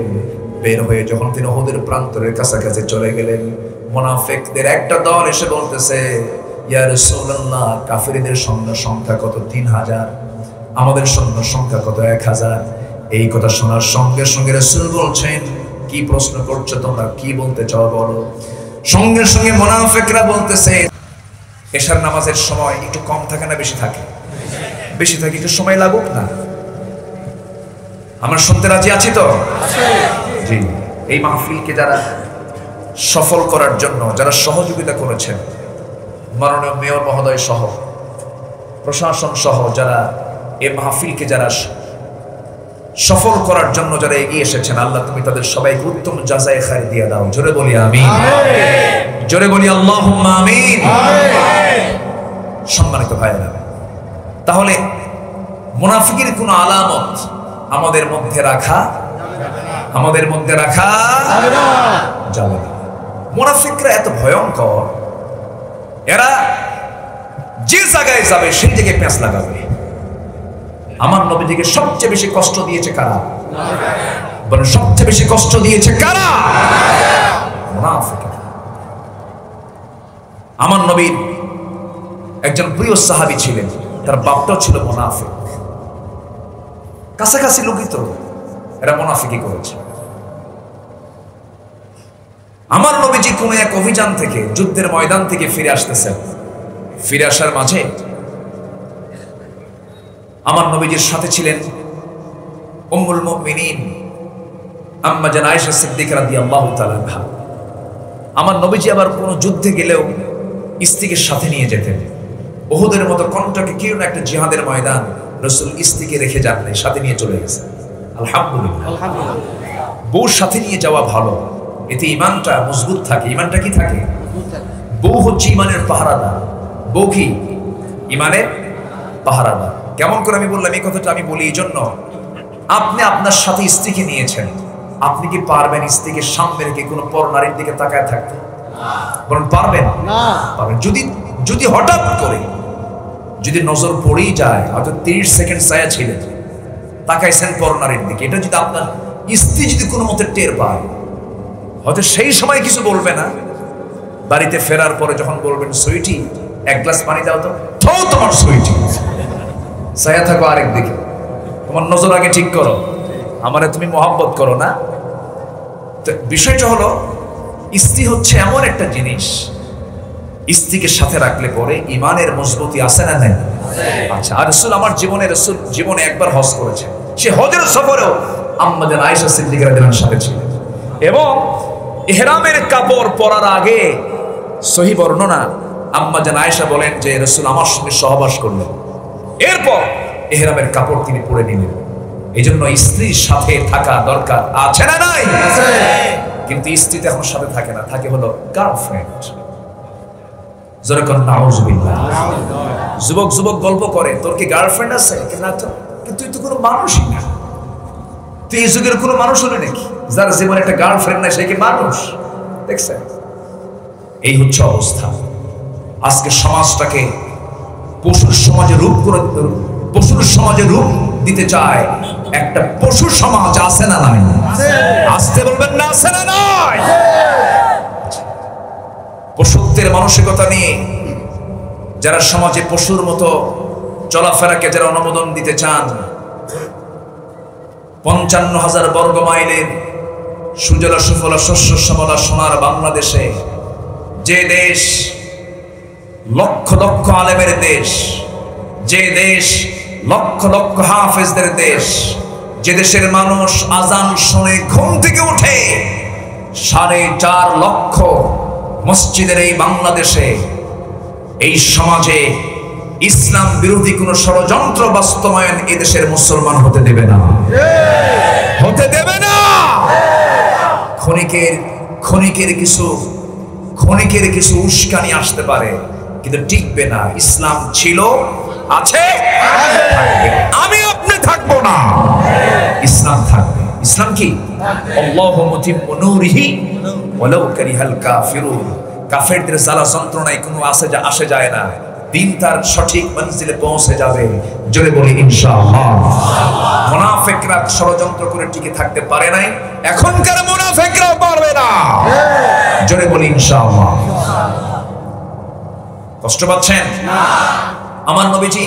বের হয়ে যখন তিনি উহুদের প্রান্তরের কাছাকাছি চলে গেলেন, মুনাফিকদের একটা দল এসে বলতেছে, ইয়া রাসূলুল্লাহ, কাফিরদের সৈন্য সংখ্যা কত? 3000। আমাদের সৈন্য সংখ্যা কত? 1000। এই কথা শোনার সঙ্গে সঙ্গে রাসূল বলছেন, কি প্রশ্ন করছো তোমরা, কি বলতে চাও বলো। সঙ্গে সঙ্গে মুনাফিকরা বলতেছে, এশার নামাজের সময় একটু কম থাকে না বেশি থাকে? বেশি থাকে, একটু সময় লাগুক না। আমরা শুনতে রাজি আছি তো? জি। এই মাহফিলকে যারা সফল করার জন্য যারা সহযোগিতা করেছেন, মাননীয় মেয়র মহোদয় সহ প্রশাসন সহ যারা এই মাহফিলকে যারা সফল করার জন্য যারা এগিয়ে এসেছেন, আল্লাহ তুমি তাদের সবাইকে উত্তম জাযায়ে খায়র দিয়ে দাও। জোরে বলি আমিন, জোরে বলি আল্লাহুম্মা আমিন। সম্মানিত ভাইরা, তাহলে মুনাফিকের কোন আলামত আমাদের মধ্যে রাখা যাবে না। মুনাফিকরা এত ভয়ঙ্কর, এরা যে জায়গায় যাবে সেই জায়গায় পেঁচ লাগাবে। আমার নবীজিকে সবচেয়ে বেশি কষ্ট দিয়েছে কারা? বলেন, সবচেয়ে বেশি কষ্ট দিয়েছে কারা? মুনাফিকরা। আমার নবীর একজন প্রিয় সাহাবী ছিলেন, তার বাপটাও ছিল মুনাফিক। কাছাকাছি লোকই তো এরা মুনাফিকি করেছে। আমার নবীজি কোন এক অভিযান থেকে, যুদ্ধের ময়দান থেকে ফিরে আসতেছেন। ফিরে আসার মাঝে আমার নবীজির সাথে ছিলেন উম্মুল মুমিনিন আম্মা জান আয়েশা সিদ্দিকা রাদিয়াল্লাহু তাআলা আনহা। আমার নবীজি আবার কোন যুদ্ধে গেলেও স্ত্রীকে সাথে নিয়ে যেতেন। উহুদের মতো কণ্ঠকে কেউ না একটা জিহাদের ময়দান রাসূল স্ত্রীকে রেখে যান নাই, সাথে নিয়ে চলে গেছে। আলহামদুলিল্লাহ। বউর সাথে নিয়ে যাওয়া ভালো, এতে ঈমানটা মজবুত থাকে। ঈমানটা কি থাকে? বউ হচ্ছে ঈমানের পাহারাদার। বউ কি? ঈমানের পাহারাদার। কেমন করে আমি বললাম এই কথাটা? আমি বলি এই জন্য, আপনি আপনার সাথে স্ত্রীকে নিয়েছেন, আপনি কি পারবেন স্ত্রীকে সামনে রেখে কোনো পর নারীর দিকে তাকায় থাকতে? বলেন, পারবেন? পারবেন। যদি হঠাৎ করে যদি নজর পড়েই যায়, হয়তো 30 সেকেন্ড ছায়া ছিলেন, তাকাইছেন পর নারীর দিকে, এটা যদি আপনার স্ত্রী যদি কোনো মতে টের পায়, হয়তো সেই সময় কিছু বলবে না। বাড়িতে ফেরার পরে যখন বলবেন, সুইটি 1 গ্লাস পানি দাও তো, তোমার সুইটি ছায়া থাকো আরেক দিকে, তোমার নজর আগে ঠিক করো, আমারে তুমি মহব্বত করো না। তো বিষয়টা হলো, স্ত্রী হচ্ছে এমন একটা জিনিস, স্ত্রীকে সাথে রাখলে পরে ইমানের মজবুতি আসে না নাই? আচ্ছা। আর রাসূল আমার জীবনে একবার হজ করেছে। সে হজের সফরেও আম্মা জান আয়েশা সিদ্দিকা রাদিয়াল্লাহু আনহার সাথে ছিল। এবং ইহরামের কাপড় পরার আগে সহিহ বর্ণনা, আম্মা জান আয়েশা বলেন যে রাসূল আমার সঙ্গে সহবাস করলেন, এরপর ইহরামের কাপড় তিনি পরে নিলেন। এই জন্য স্ত্রীর সাথে থাকা দরকার আছে না নাই? কিন্তু স্ত্রী তো এখন সাথে থাকে না, থাকে হলো গার্লফ্রেন্ড। যুবক গল্প করে, তোর কি গার্লফ্রেন্ড আছে? না তো। কিন্তু তুই তো কোনো মানুষই না, তুই এই যুগের কোনো মানুষ হলে নাকি যার জীবনে একটা গার্লফ্রেন্ড নাই, সে কি মানুষ? দেখছেন? এই হচ্ছে অবস্থা। আজকে সমাজটাকে পশুর সমাজে রূপ দিতে চায় একটা পশু সমাজ। আছে না নাই? আসতে বলবেন না, আছে না নাই? পশুত্বের মানসিকতা নিয়ে যারা সমাজে পশুর মতো চলাফেরাকে যারা অনুমোদন দিতে চান, 55,000 বর্গ মাইলের সুজলা সুফলা শস্য শ্যামলা সোনার বাংলাদেশে, যে দেশ লক্ষ লক্ষ আলেমের দেশ, যে দেশ লক্ষ লক্ষ হাফেজদের দেশ, যে দেশের মানুষ আজান শুনে ঘুম থেকে উঠে, 4.5 লক্ষ মসজিদের এই বাংলাদেশে, এই সমাজে ইসলাম বিরোধী কোন ষড়যন্ত্র বাস্তবায়ন এই দেশের মুসলমান হতে দেবে না, হতে দেবে না। ক্ষণিকের কিছু উস্কানি আসতে পারে, কিন্তু টিকবে না। ইসলাম ছিল, আছে, আমি আপনি থাকবো না, ইসলাম থাকবে। ইসলাম কি? আল্লাহু মুতিম্মু নূরিহি ওয়ালাউ কারিহাল কাফিরুন। কাফেরদের জ্বালা যন্ত্রণায় কোনো আসে যায় না, দিন তার সঠিক মঞ্জিলে পৌঁছে যাবে। জোরে বলি ইনশাআল্লাহ। মুনাফিকরা ষড়যন্ত্র করে টিকে থাকতে পারে নাই, এখনকার মুনাফিকরাও পারবে না। জোরে বলি ইনশাআল্লাহ। কষ্ট পাচ্ছেন? আমার নবীজি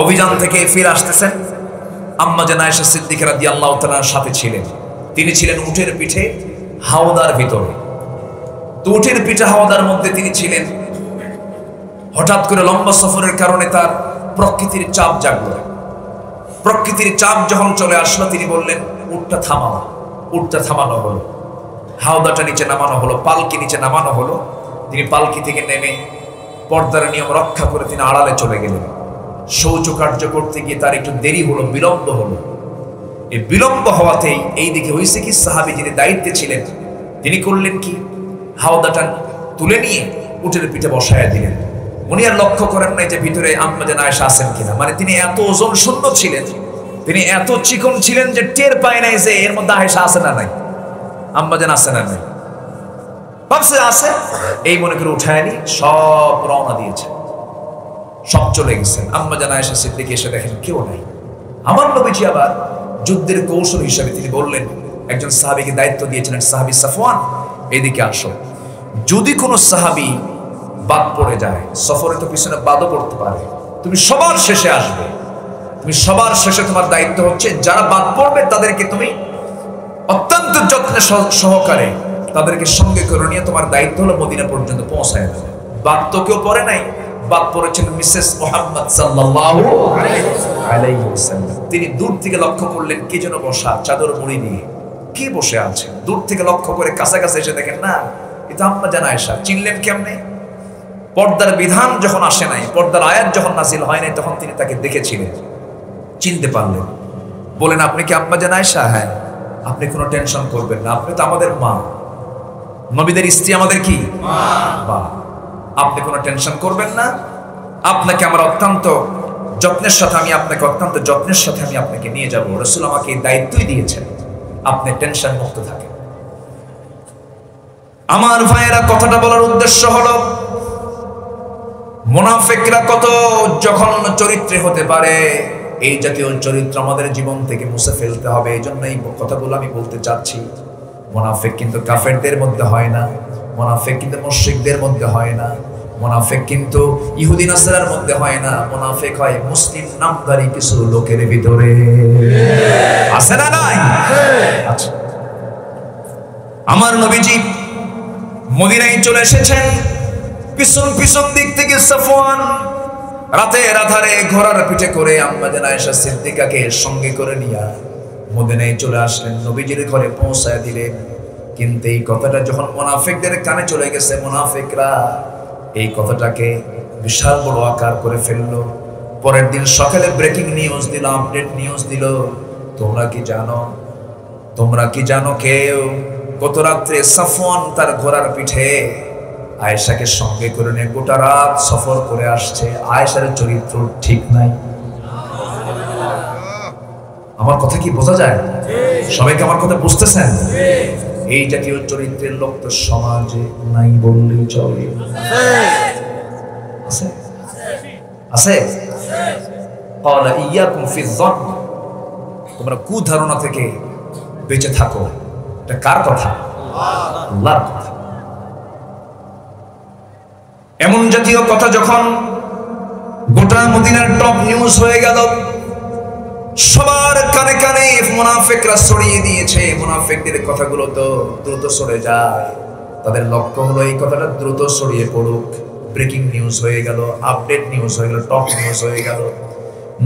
অভিযান থেকে ফিরে আসতেছেন, আম্মা জান আয়েশা সিদ্দিকা রাদিয়াল্লাহু তাআলার সাথে ছিলেন। তিনি ছিলেন উটের পিঠে হাওদার ভিতরে। তো উটের পিঠে হাওদার মধ্যে তিনি ছিলেন। হঠাৎ করে লম্বা সফরের কারণে তার প্রকৃতির চাপ জাগলো। প্রকৃতির চাপ যখন চলে আসলো, তিনি বললেন উটটা থামাও। উটটা থামানো হলো, হাওদাটা নিচে নামানো হলো, পালকি নিচে নামানো হলো। তিনি পালকি থেকে নেমে পর্দার নিয়ম রক্ষা করে তিনি আড়ালে চলে গেলেন। শৌচকার্য করতে গিয়ে তার একটু দেরি হলো, বিলম্ব হলো। এই বিলম্ব হওয়াতেই এই দিকে হয়েছে কি, সাহাবী যিনি দায়িত্বে ছিলেন তিনি করলেন কি, হাওদাটা তুলে নিয়ে উটের পিঠে বসায়া দিলেন। উনি আর লক্ষ্য করেন নাই যে ভিতরে আম্মা জান আয়েশা আছেন কিনা। মানে তিনি এত ওজন শূন্য ছিলেন, তিনি এত চিকন ছিলেন যে টের পায় নাই যে এর মধ্যে আয়েশা আছে না নাই, আম্মা জান আছে না নাই। ভাবছে আছে, এই মনে করে উঠায় নি, সব রওনা দিয়েছে, সব চলে গেছেন। আম্মা জান আয়েশা সিদ্দিকা এসে দেখেন কেউ নাই। আমার নবীজি আবার যুদ্ধের কৌশল হিসাবে তিনি বললেন, একজন সাহাবীকে দায়িত্ব দিয়েছিলেন, সাহাবী সাফওয়ান এদিকে আসো, যদি কোনো সাহাবী বাদ পড়ে যায়, সফরে তো পিছনে বাদও পড়তে পারে, তুমি সবার শেষে আসবে। তুমি সবার শেষে, তোমার দায়িত্ব হচ্ছে যারা বাদ পড়বে তাদেরকে তুমি অত্যন্ত যত্নে সহকারে তাদেরকে সঙ্গে করে নিয়ে তোমার দায়িত্ব হলো মদিনা পর্যন্ত পৌঁছায় দেবে। বাদ তো কেউ পড়ে নাই, বাদ পড়েছেন মিসেস মুহাম্মদ সাল্লাল্লাহু আলাইহি ওয়াসাল্লাম। তিনি দূর থেকে লক্ষ্য করলেন কে যেন বসা, চাদর মুড়ি নিয়ে কে বসে আছে। দূর থেকে লক্ষ্য করে কাছাকাছি এসে দেখেন না, এটা আম্মা জান আয়েশা। চিনলেন কেমনে? পর্দার বিধান যখন আসে নাই, পর্দার আয়াত যখন নাজিল হয় নাই, তখন তিনি তাকে দেখেছিলেন, চিনতে পারলেন। বলেন আপনি কি আম্মা জান আয়েশা? হ্যাঁ। আপনি কোনো টেনশন করবেন না, আপনি তো আমাদের মা, নবীদের স্ত্রী আমাদের কি মা। আপনি কোনো টেনশন করবেন না, আপনাকে আমরা অত্যন্ত যত্নের সাথে আমি আপনাকে নিয়ে যাব। রাসূল আমাকে এই দায়িত্বই দিয়েছেন, আপনি টেনশন মুক্ত থাকেন। আমার ভাইয়েরা, কথাটা বলার উদ্দেশ্য হলো মুনাফিকরা কত জঘন্য চরিত্রে হতে পারে, এই জাতীয় চরিত্র আমাদের জীবন থেকে মুছে ফেলতে হবে। এই জন্য এই কথাগুলো আমি বলতে চাচ্ছি। মুনাফিক কিন্তু কাফেরদের মধ্যে হয় না, মুনাফিক কিন্তু মুশরিকদের মধ্যে হয় না, মুনাফিক কিন্তু ইহুদি নাসারার মধ্যে হয় না, মুনাফিক হয় মুসলিম নামধারী কিছু লোকের ভিতরে। আছে না নাই? আচ্ছা, আমার নবীজি মদিনায় চলে এসেছেন। পিছন দিক থেকে সাফওয়ান রাতের আধারে ঘোড়ার পিঠে করে আম্মা জান আয়েশা সিদ্দিকাকে সঙ্গে করে নিয়ে মদিনায় চলে আসলেন, নবীজির ঘরে পৌঁছায় দিলেন। কিন্তু এই কথাটা যখন মুনাফিকদের কানে চলে গেছে, মুনাফিকরা এই কথাটাকে বিশাল বড় আকার করে ফেললো। পরের দিন সকালে ব্রেকিং নিউজ দিল, আপডেট নিউজ দিল, তোমরা কি জানো কেউ গত রাত্রে সাফওয়ান তার ঘোড়ার পিঠে আয়েশাকে সঙ্গে করে নিয়ে গোটা রাত সফর করে আসছে। আয়েশার চরিত্র ঠিক নাই। আমার কথা কি বোঝা যায়? সবাইকে আমার কথা বুঝতেছেন? এই জাতীয় চরিত্রের লোক তো সমাজে নাই বললেই চলে। আছে? ক্বালা ইয়াকুম ফিয-যন্ন, তোমরা কুধারণা থেকে বেঁচে থাকো। এটা কার কথা? আল্লাহর কথা। এমন জাতীয় কথা যখন গোটা মদিনার টপ নিউজ হয়ে গেল। সবার কানে কানে মুনাফিকরা ছড়িয়ে দিয়েছে। মুনাফিকদের কথাগুলো তো দ্রুত সরে যায়, তাদের লক্ষ্য হলো এই কথাটা দ্রুত ছড়িয়ে পড়ুক। ব্রেকিং নিউজ হয়ে গেল, আপডেট নিউজ হয়ে গেল, টপ নিউজ হয়ে গেল।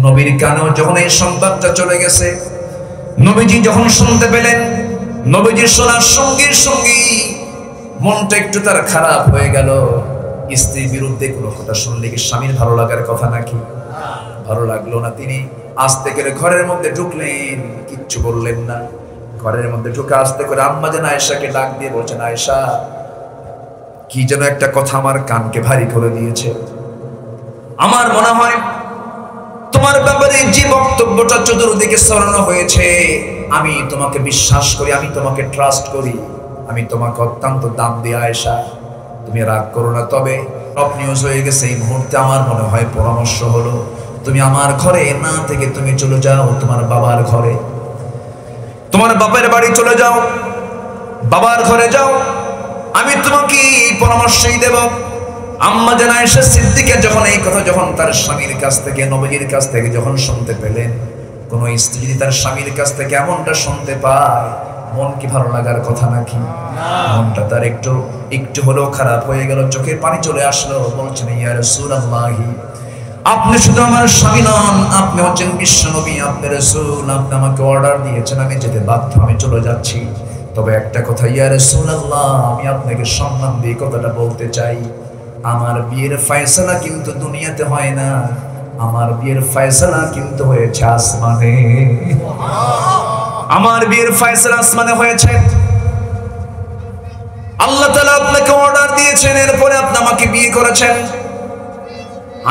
নবীর কানেও যখন এই সংবাদটা চলে গেছে, নবীজি যখন শুনতে পেলেন, নবীজি শোনার সঙ্গে সঙ্গে মনটা একটু তার খারাপ হয়ে গেল। স্ত্রীর বিরুদ্ধে কোনো কথা শুনলে কি স্বামীর ভালো লাগার কথা নাকি? ভালো লাগলো না। তিনি আস্তে করে ঘরের মধ্যে ঢুকলেন, কিচ্ছু বললেন না। ঘরের মধ্যে ঢুকে আস্তে করে আম্মা যেন আয়েশাকে ডাক দিয়ে বলছেন, আয়েশা, কি যেন একটা কথা আমার কানকে ভারী করে দিয়েছে। আমার মনে হয় তোমার ব্যাপারে যে বক্তব্যটা চতুর্দিকে ছড়ানো হয়েছে, আমি তোমাকে বিশ্বাস করি, আমি তোমাকে ট্রাস্ট করি, আমি তোমাকে অত্যন্ত দাম দিই আয়েশা, তুমি রাগ করো না। তবে টপ নিউজ হয়ে গেছে, এই মুহূর্তে আমার মনে হয় পরামর্শ হলো তুমি আমার ঘরে না থেকে তুমি চলে যাও তোমার বাবার ঘরে, তোমার বাপের বাড়ি চলে যাও, বাবার ঘরে যাও। আমি তোমাকে পরামর্শই দেব। আম্মা জান আয়েশা সিদ্দিকা যখন এই কথা যখন তার স্বামীর কাছ থেকে, নবীর কাছ থেকে যখন শুনতে পেলেন, কোন স্ত্রী যদি তার স্বামীর কাছ থেকে এমনটা শুনতে পায়, মন কি ভালো লাগার কথা নাকি? মনটা তার একটু একটু হলেও খারাপ হয়ে গেল, চোখের পানি চলে আসলো। বলছেন, ইয়া রাসূলুল্লাহি, আপনি শুধু আমার স্বামী নন, আপনি হচ্ছেন বিশ্ব নবী, আপনি রাসূল, আপনি আমাকে অর্ডার দিয়েছেন, আমি যেতে বাধ্য, আমি চলে যাচ্ছি। তবে একটা কথা ইয়া রাসূলুল্লাহ, আমি আপনাকে সম্মান দিয়ে কথাটা বলতে চাই, আমার বিয়ের ফয়সালা কিন্তু দুনিয়াতে হয় না, আমার বিয়ের ফয়সালা কিন্তু হয়েছে আসমানে। আমার বিয়ের ফয়সালা আসমানে হয়েছে। আল্লাহ তাআলা আপনাকে অর্ডার দিয়েছেন, এরপরে আপনি আমাকে বিয়ে করেছেন।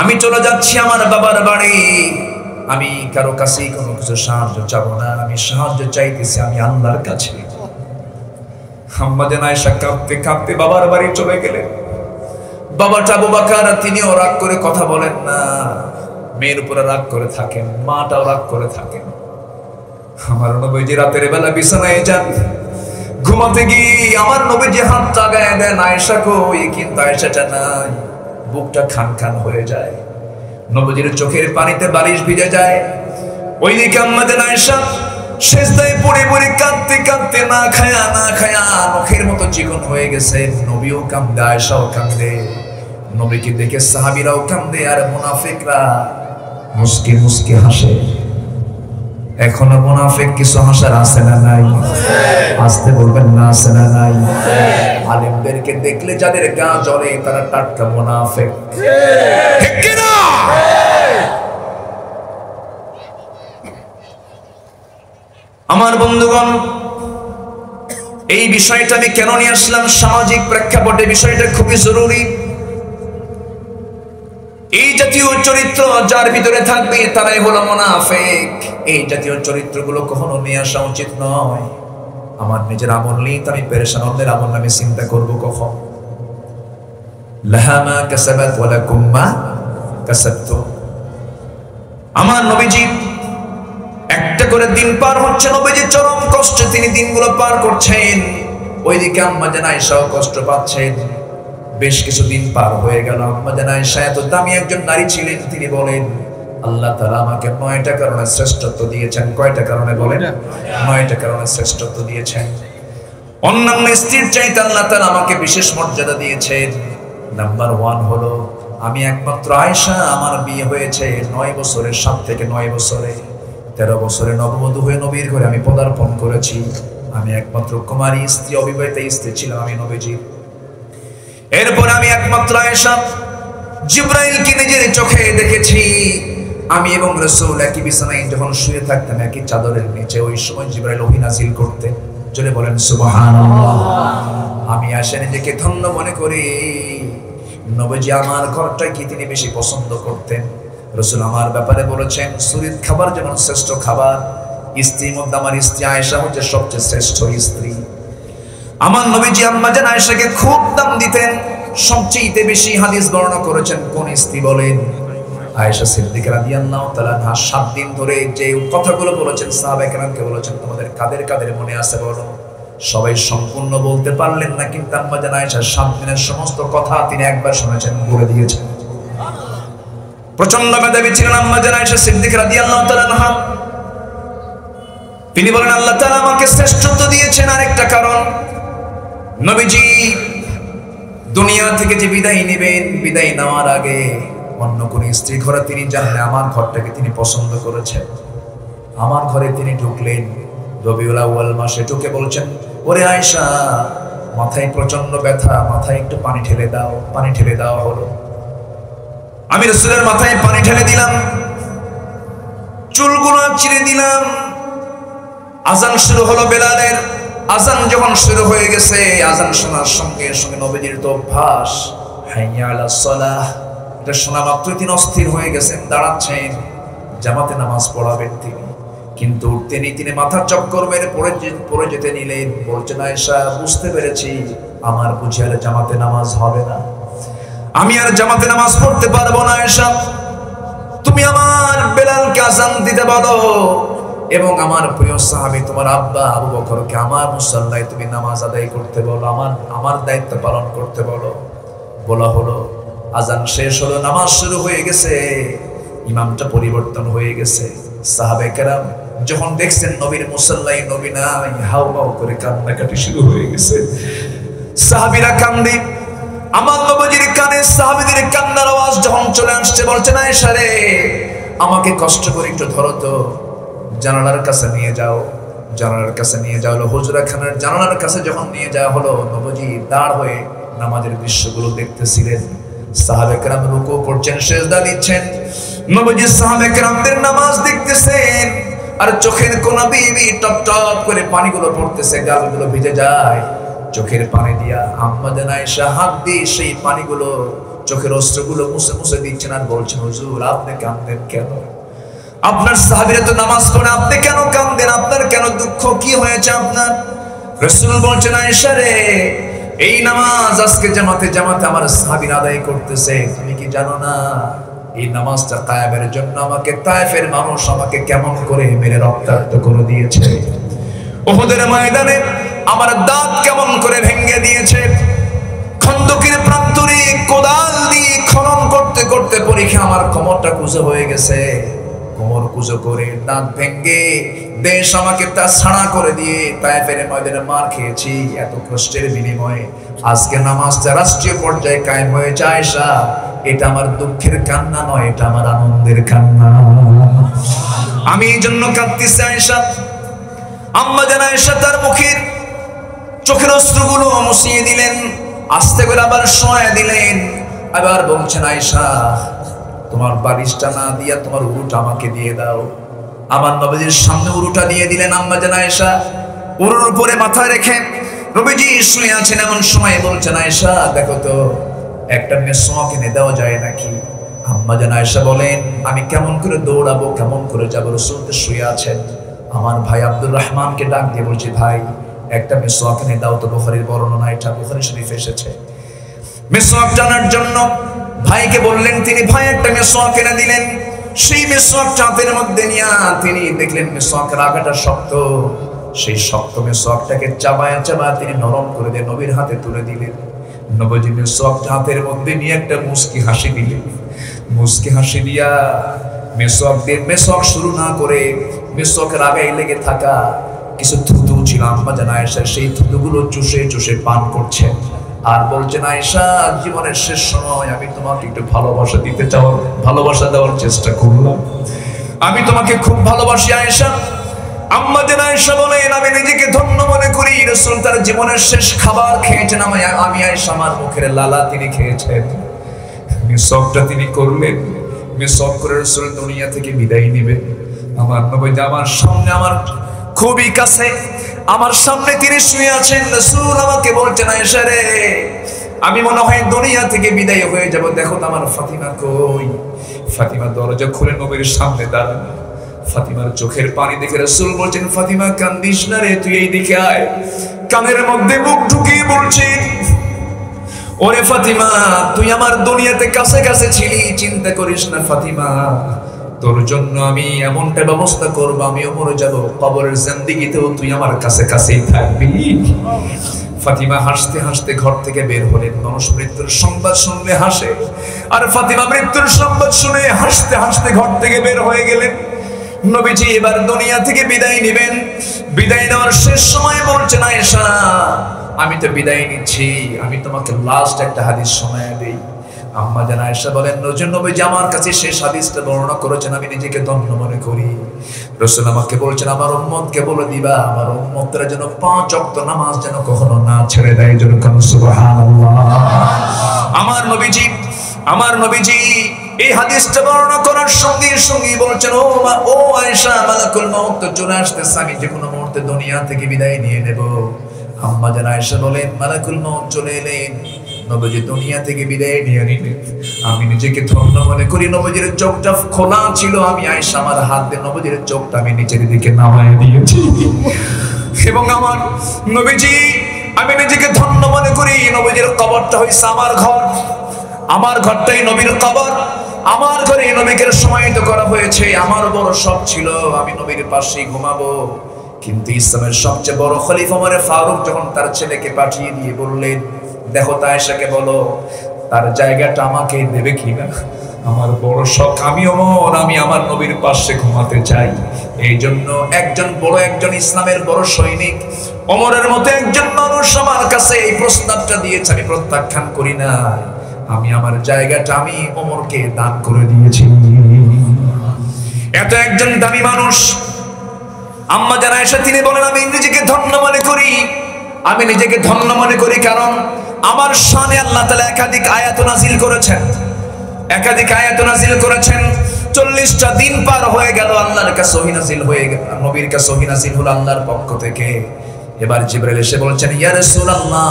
আমি চলে যাচ্ছি আমার বাবার বাড়ি, আমি কারো কাছে কোনো কিছু সাহায্য চাবো না, আমি সাহায্য চাইতেছি আমি আল্লাহর কাছে। আম্মা জান আয়েশা কাঁপতে কাঁপতে বাবার বাড়ি চলে গেলেন। বাবাটা আবু বকর, তিনিও রাগ করে কথা বলেন না, মেয়ের উপরে রাগ করে থাকেন, মাটাও রাগ করে থাকেন। আমার নবীজি রাতের বেলা বিছানায় যান, ঘুমাতে গিয়ে আমার নবীজি হাতটা গায়ে দেন, আয়েশা কই, কিন্তু আয়েশাটা নাই। বুকটা খান খান হয়ে যায়, নবীজির চোখের পানিতে বালিশ ভিজে যায়। ওইদিকে আম্মা জান আয়েশা সেজদায় পড়ে পড়ে কাঁদতে কাঁদতে না খায়া নখের মতো চিকন হয়ে গেছে। নবীও কান্দে, আয়েশাও কান্দে। নবীকে দেখে সাহাবীরাও কান্দে, আর মুনাফিকরা মুস্কি মুস্কি হাসে। এখনো মুনাফিক কিছু হাসার আছে না নাই? আসতে বলবেন না, আছে না নাই? আলেমদেরকে দেখলে যাদের গা জ্বলে তারা টাটকা মুনাফিক, ঠিক কি না? আমার বন্ধুগণ, এই বিষয়টা আমি কেন নিয়ে আসলাম? সামাজিক প্রেক্ষাপটে বিষয়টা খুবই জরুরি। এই জাতীয় চরিত্র যার ভিতরে থাকবে তারাই হলো মুনাফিক। এই জাতীয় চরিত্রগুলো কখনো নিয়ে আসা উচিত নয়। আমার নিজের আমল নেই, আমি পেরেশান, অন্যের আমল আমি চিন্তা করবো কখন? লাহা মা কাসাবাত ওয়া লাকুম মা কাসাবতুম। আমার নবীজি একটা করে দিন পার হচ্ছে, নবীজি চরম কষ্টে তিনি দিনগুলো পার করছেন। ওইদিকে আম্মা জান আয়েশাও কষ্ট পাচ্ছেন। বেশ কিছু দিন পার হয়ে গেল। আম্মা জান আয়েশা এত দামি একজন নারী ছিলেন, তিনি বলেন, আল্লাহ তাআলা আমাকে 9টা কারণে শ্রেষ্ঠত্ব দিয়েছেন। কয়টা কারণে বলেন? 9টা কারণে শ্রেষ্ঠত্ব দিয়েছেন। অন্যান্য স্ত্রীর চাইতে আল্লাহ তাআলা আমাকে বিশেষ মর্যাদা দিয়েছেন। নাম্বার 1 হলো আমি একমাত্র আয়েশা, আমার বিয়ে হয়েছে 9 বছরে, 7 থেকে 9 বছরে, 13 বছরে নববধূ হয়ে নবীর ঘরে আমি পদার্পণ করেছি। আমি একমাত্র কুমারী স্ত্রী, অবিবাহিতা স্ত্রী ছিলাম আমি নবীজি। এরপর আমি একমাত্র আয়েশা, জিবরাইলকে নিজের চোখে দেখেছি। আমি এবং রাসূল একই বিছানায় যখন শুয়ে থাকতাম, একই চাদরের নিচে, ওই সময় জিবরাইল ওহী নাযিল করতেন। জোরে বলেন সুবহানাল্লাহ। আমি আয়েশা নিজেকে ধন্য মনে করি। নবীজি আমার ঘরটা কি তিনি বেশি পছন্দ করতেন। রাসূল আমার ব্যাপারে বলেছেন, সুরিত খাবার যেমন শ্রেষ্ঠ খাবার, স্ত্রীর মধ্যে আমার স্ত্রী আয়েশা হচ্ছে সবচেয়ে শ্রেষ্ঠ স্ত্রী। আমার নবীজি আম্মা জান আয়েশাকে খুব দাম দিতেন। সবচেয়ে বেশি হাদিস বর্ণনা করেছেন কোন স্ত্রী বলেন? আয়েশা সিদ্দিকা রাদিয়াল্লাহু তাআলা আনহা। 7 দিন ধরে যে কথাগুলো বলেছেন সাহাবায়ে কেরামকে বলেছেন, তোমাদের কাদের কাদের মনে আছে বলো? সবাই সম্পূর্ণ বলতে পারলেন না, কিন্তু আম্মা জান আয়েশা 7 দিনের সমস্ত কথা তিনি একবার শুনেছেন, বলে দিয়েছেন। প্রচন্ড মেধাবী ছিলেন আম্মা জান আয়েশা সিদ্দিকা রাদিয়াল্লাহু তাআলা আনহা। তিনি বলেন আল্লাহ তাআলা আমাকে শ্রেষ্ঠত্ব দিয়েছেন আরেকটা কারণ, নবীজি দুনিয়া থেকে যে বিদায় নেবেন, বিদায় নেওয়ার আগে অন্য কোন স্ত্রী ঘরে তিনি যান না, আমার ঘরটাকে তিনি পছন্দ করেছেন। আমার ঘরে তিনি ঢুকলেন রবিউল আউয়াল মাসে, ঢুকে বলছেন, ওরে আয়েশা মাথায় প্রচন্ড ব্যথা, মাথায় একটু পানি ঢেলে দাও। পানি ঢেলে দেওয়া হলো। আমি রাসূলের মাথায় পানি ঢেলে দিলাম, চুলগুলো চিরে দিলাম। আজান শুরু হলো বেলালের। আজান যখন শুরু হয়ে গেছে, আজান শোনার সঙ্গে সঙ্গে নবীজির তো অভ্যাস হাইয়া আলাস সালাহ, এটা শোনা মাত্রই তিনি অস্থির হয়ে গেছেন, দাঁড়াচ্ছেন, জামাতে নামাজ পড়াবেন তিনি। কিন্তু তিনি মাথার চক্কর মেরে পড়ে যেতে নিলেন। বলছেন আয়েশা বুঝতে পেরেছি আমার বুঝি আর জামাতে নামাজ হবে না, আমি আর জামাতে নামাজ পড়তে পারবো না। আয়েশা তুমি আমার বেলালকে আজান দিতে বলো এবং আমার প্রিয় সাহাবী তোমার আব্বা আবু বকরকে আমার মুসাল্লায় তুমি নামাজ আদায় করতে বলো, আমার দায়িত্ব পালন করতে বলো। বলা হলো, আজান শেষ হলো, নামাজ শুরু হয়ে গেছে, ইমামটা পরিবর্তন হয়ে গেছে। সাহাবায়ে কেরাম যখন দেখছেন নবীর মুসাল্লায় নবী নাই, হাউমাউ করে কান্নাকাটি শুরু হয়ে গেছে। সাহাবীরা কান্দে, আমার নবীর কানে সাহাবীদের কান্নার আওয়াজ যখন চলে আসছে, বলছেন আয়েশা রে আমাকে কষ্ট করে একটু ধরো তো, জানালার কাছে নিয়ে যাও। জানালার কাছে নিয়ে যাওয়া হলো, হুজরাখানার জানালার কাছে যখন নিয়ে যাওয়া হলো, নবীজি দাঁড় হয়ে নামাজের দৃশ্যগুলো দেখতেছিলেন। সাহাবে কেরাম রুকু করছেন, সিজদা দিচ্ছেন, নবীজি সাহাবে কেরামদের নামাজ দেখতেছেন, আর চোখের কোনা বিবি টপ টপ করে পানিগুলো পড়তেছে, গালগুলো ভিজে যায় চোখের পানি দিয়া। আম্মা জান আয়েশা হাত দিয়ে সেই পানিগুলো চোখের অস্ত্রগুলো মুছে মুছে দিচ্ছেন আর বলছেন, হুজুর আপনি কাঁদেন কেন? আপনার সাহাবীরা তো নামাজ পড়ে, আপনি কেন কাঁদেন? আপনার কেন দুঃখ, কি হয়েছে আপনার? রাসূল বলছেন আয়েশা রে এই নামাজ আজকে জামাতে জামাতে আমার সাহাবীরা আদায় করতেছে, তুমি কি জানো না এই নামাজটা কায়েমের জন্য আমাকে তায়েফের মানুষ আমাকে কেমন করে মেরে রক্তাক্ত করে দিয়েছে, উহুদের ময়দানে আমার দাঁত কেমন করে ভেঙে দিয়েছে, খন্দকের প্রান্তরে কোদাল দিয়ে খনন করতে করতে পরীক্ষা আমার কোমরটা কুঁজো হয়ে গেছে, কোমর কুঁজো করে দাঁত ভেঙে দেশ আমাকে তা ছাড়া করে দিয়ে তায়েফের ময়দানে মার খেয়েছি। এত কষ্টের বিনিময়ে আজকে নামাজটা রাষ্ট্রীয় পর্যায়ে কায়েম হয়েছে। আয়েশা এটা আমার দুঃখের কান্না নয়, এটা আমার আনন্দের কান্না, আমি এই জন্য কাঁদতেছি। আয়েশা আম্মা জান আয়েশা তার মুখের চোখের অশ্রুগুলো মুছিয়ে দিলেন, আস্তে করে আবার শোয়া দিলেন, আবার বলছেন আয়েশা তোমার বালিশটা না দিয়া তোমার উরুটা আমাকে দিয়ে দাও। আমার নবীজির সামনে উরুটা দিয়ে দিলেন আম্মা জান আয়েশা। উরুর উপরে মাথা রেখে নবীজি শুয়ে আছেন, এমন সময় বলছেন আয়েশা দেখো তো একটা মেসওয়াক এনে দেওয়া যায় নাকি? আম্মা জান আয়েশা বলেন আমি কেমন করে দৌড়াবো, কেমন করে যাবো? রাসূল তো শুয়ে আছেন। আমার ভাই আব্দুর রহমানকে ডাক দিয়ে বলছি ভাই একটা মেসওয়াক এনে দাও তো, বুখারীর বর্ণনা, এটা বুখারী শরীফে এসেছে। মেসওয়াক জানার জন্য ভাইকে বললেন, তিনি ভাই একটা মেসওয়াক এনে দিলেন। সেই মেসওয়াকটা হাতের মধ্যে নিয়ে তিনি দেখলেন মেসওয়াকের আগাটা শক্ত, সেই শক্ত মেসওয়াকটাকে চাবায়া চাবায়া তিনি নরম করে দিয়ে নবীর হাতে তুলে দিলেন। নবীজি মেসওয়াকটা হাতের মধ্যে নিয়ে একটা মুস্কি হাসি দিলেন। মুস্কি হাসি দিয়া মেসওয়াক শুরু না করে মেসওয়াকের আগায় লেগে থাকা কিছু থুতু ছিল আম্মা জান আয়েশা, সেই থুতুগুলো চুষে চুষে পান করছেন আর বলছেন আয়েশা জীবনের শেষ সময় আমি তোমাকে একটু ভালোবাসা দিতে চাও, ভালোবাসা দেওয়ার চেষ্টা করলাম, আমি তোমাকে খুব ভালোবাসি আয়েশা। আম্মা জান আয়েশা বলেন আমি নিজেকে ধন্য মনে করি, রাসূল তার জীবনের শেষ খাবার খেয়েছেন, আমি আয়েশা আমার মুখের লালা তিনি খেয়েছেন। মিসওয়াকটা তিনি করলেন, মিসওয়াক করে রাসূল দুনিয়া থেকে বিদায় নেবেন। আমার নবী আমার সামনে, আমার খুবই কাছে, আমার সামনে তিনি শুয়ে আছেন। রাসূল আমাকে বলছেন আয়েশা রে আমি মনে হয় দুনিয়া থেকে বিদায় হয়ে যাব, দেখো তো আমার ফাতিমা কই? ফাতিমা দরজা খুলে নবীর সামনে দাঁড়ান। ফাতিমার চোখের পানি দেখে রাসূল বলছেন ফাতিমা কান্দিস না রে, তুই এই দিকে আয়। কানের মধ্যে মুখ ঢুকিয়ে বলছেন ওরে ফাতিমা তুই আমার দুনিয়াতে কাছে কাছে ছিলি, চিন্তা করিস না ফাতিমা, তোর জন্য আমি এমনটা ব্যবস্থা করবো, আমিও মরে যাব, কবরের জিন্দেগিতেও তুই আমার কাছে কাছেই থাকবি। ফাতিমা হাসতে হাসতে ঘর থেকে বের হলেন। মানুষ মৃত্যুর সংবাদ শুনলে হাসে, আর ফাতিমা মৃত্যুর সংবাদ শুনে হাসতে হাসতে ঘর থেকে বের হয়ে গেলেন। নবীজি এবার দুনিয়া থেকে বিদায় নেবেন। বিদায় নেওয়ার শেষ সময় বলছেন, আয়েশা আমি তো বিদায় নিচ্ছি, আমি তোমাকে লাস্ট একটা হাদিস শোনায় দেই। আম্মা জান আয়েশা বলেন, নবীজি আমার কাছে শেষ হাদিসটা বর্ণনা করেছেন, আমি নিজেকে ধন্য মনে করি। রাসূল আমাকে বলছেন, আমার উম্মতকে বলে দিবা, আমার উম্মতরা যেন 5 ওয়াক্ত নামাজ যেন কখনো না ছেড়ে দেয়। যেরকম সুবহানাল্লাহ। আমার নবীজি এই হাদিসটা বর্ণনা করার সঙ্গে সঙ্গে বলছেন, ও আয়েশা, মালাকুল মাউত তো চলে আসতেছে, আমি যে কোনো মুহূর্তে দুনিয়া থেকে বিদায় নিয়ে নেব। আম্মা জান আয়েশা বলেন, মালাকুল মাউত চলে এলেন, নবীজি দুনিয়া থেকে বিদায় নিয়ে নিলেন। আমি নিজেকে ধন্য মনে করি, নবীজির চোখটা খোলা ছিল, আমি আয়েশা আমার হাত দিয়ে নবীজির চোখটা আমি নিচের দিকে নামায় দিয়েছি। এবং আমার নবীজি, আমি নিজেকে ধন্য মনে করি, নবীজির কবরটা হইছে আমার ঘর, আমার ঘরটাই নবীর কবর, আমার ঘরে নবীকে সমাহিত করা হয়েছে। আমার বড় শখ ছিল আমি নবীর পাশেই ঘুমাবো। কিন্তু ইসলামের সবচেয়ে বড় খলিফা ওমর ফারুক যখন তার ছেলেকে পাঠিয়ে দিয়ে বললেন, দেখো আয়েশাকে বলো তার জায়গাটা আমাকে দেবে কিনা, আমার বড় শখ, আমি ওমর, আমি আমার নবীর পাশে ঘুমাতে চাই। এই জন্য একজন ইসলামের বড় সৈনিক ওমরের মতো একজন মানুষ আমার কাছে এই প্রস্তাবটা দিয়েছে, আমি প্রত্যাখ্যান করি না। আমি আমার জায়গাটা আমি ওমরকে দান করে দিয়েছি। এত একজন দামি মানুষ আম্মা জান আয়েশা, তিনি বলেন, আমি নিজেকে ধন্য মনে করি, আমি নিজেকে ধন্য মনে করি, কারণ আমার শানে আল্লাহ তাআলা একাধিক আয়াত নাযিল করেছেন, একাধিক আয়াত নাযিল করেছেন। 40টা দিন পার হয়ে গেল, আল্লাহর কাছে ওহী নাযিল হয়ে গেল, নবীর কাছে ওহী নাযিল হলো আল্লাহর পক্ষ থেকে। এবার জিবরাইল এসে বলছেন, ইয়া রাসূলুল্লাহ,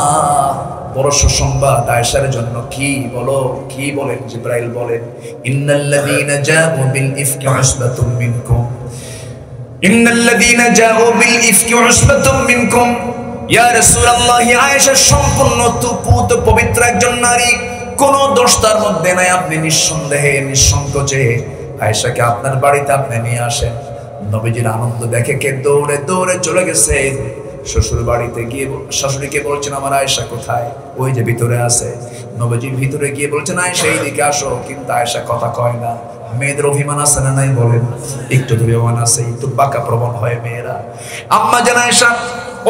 বড় সুসংবাদ আয়েশার জন্য। কি বলো, কি বলেন? জিবরাইল বলেন, ইন্নাল্লাযীনা জাউ বিল ইফকি উসবাতুম মিনকুম, ইন্নাল্লাযীনা জাউ বিল ইফকি উসবাতুম মিনকুম। ইয়া রাসূলুল্লাহ, আয়েশা সম্পূর্ণ তুপুত পবিত্র একজন নারী, কোনো দোষ তার মধ্যে নাই। আপনি নিঃসন্দেহে নিঃসংকোচে আয়েশাকে আপনার বাড়িতে আপনি নিয়ে আসেন। নবীজির আনন্দ দেখে কে দৌড়ে দৌড়ে চলে গেছে শ্বশুর বাড়িতে গিয়ে শাশুড়িকে বলছেন, আমার আয়েশা কোথায়? ওই যে ভিতরে আছে। নবীজি ভিতরে গিয়ে বলছেন, আয়েশা এইদিকে আসো, কিন্তু আয়েশা কথা কয় না। মেয়েদের অভিমান আছে না নাই বলেন? একটু অভিমান আছে, একটু বাঁকা প্রবণ হয় মেয়েরা। আম্মা জান আয়েশা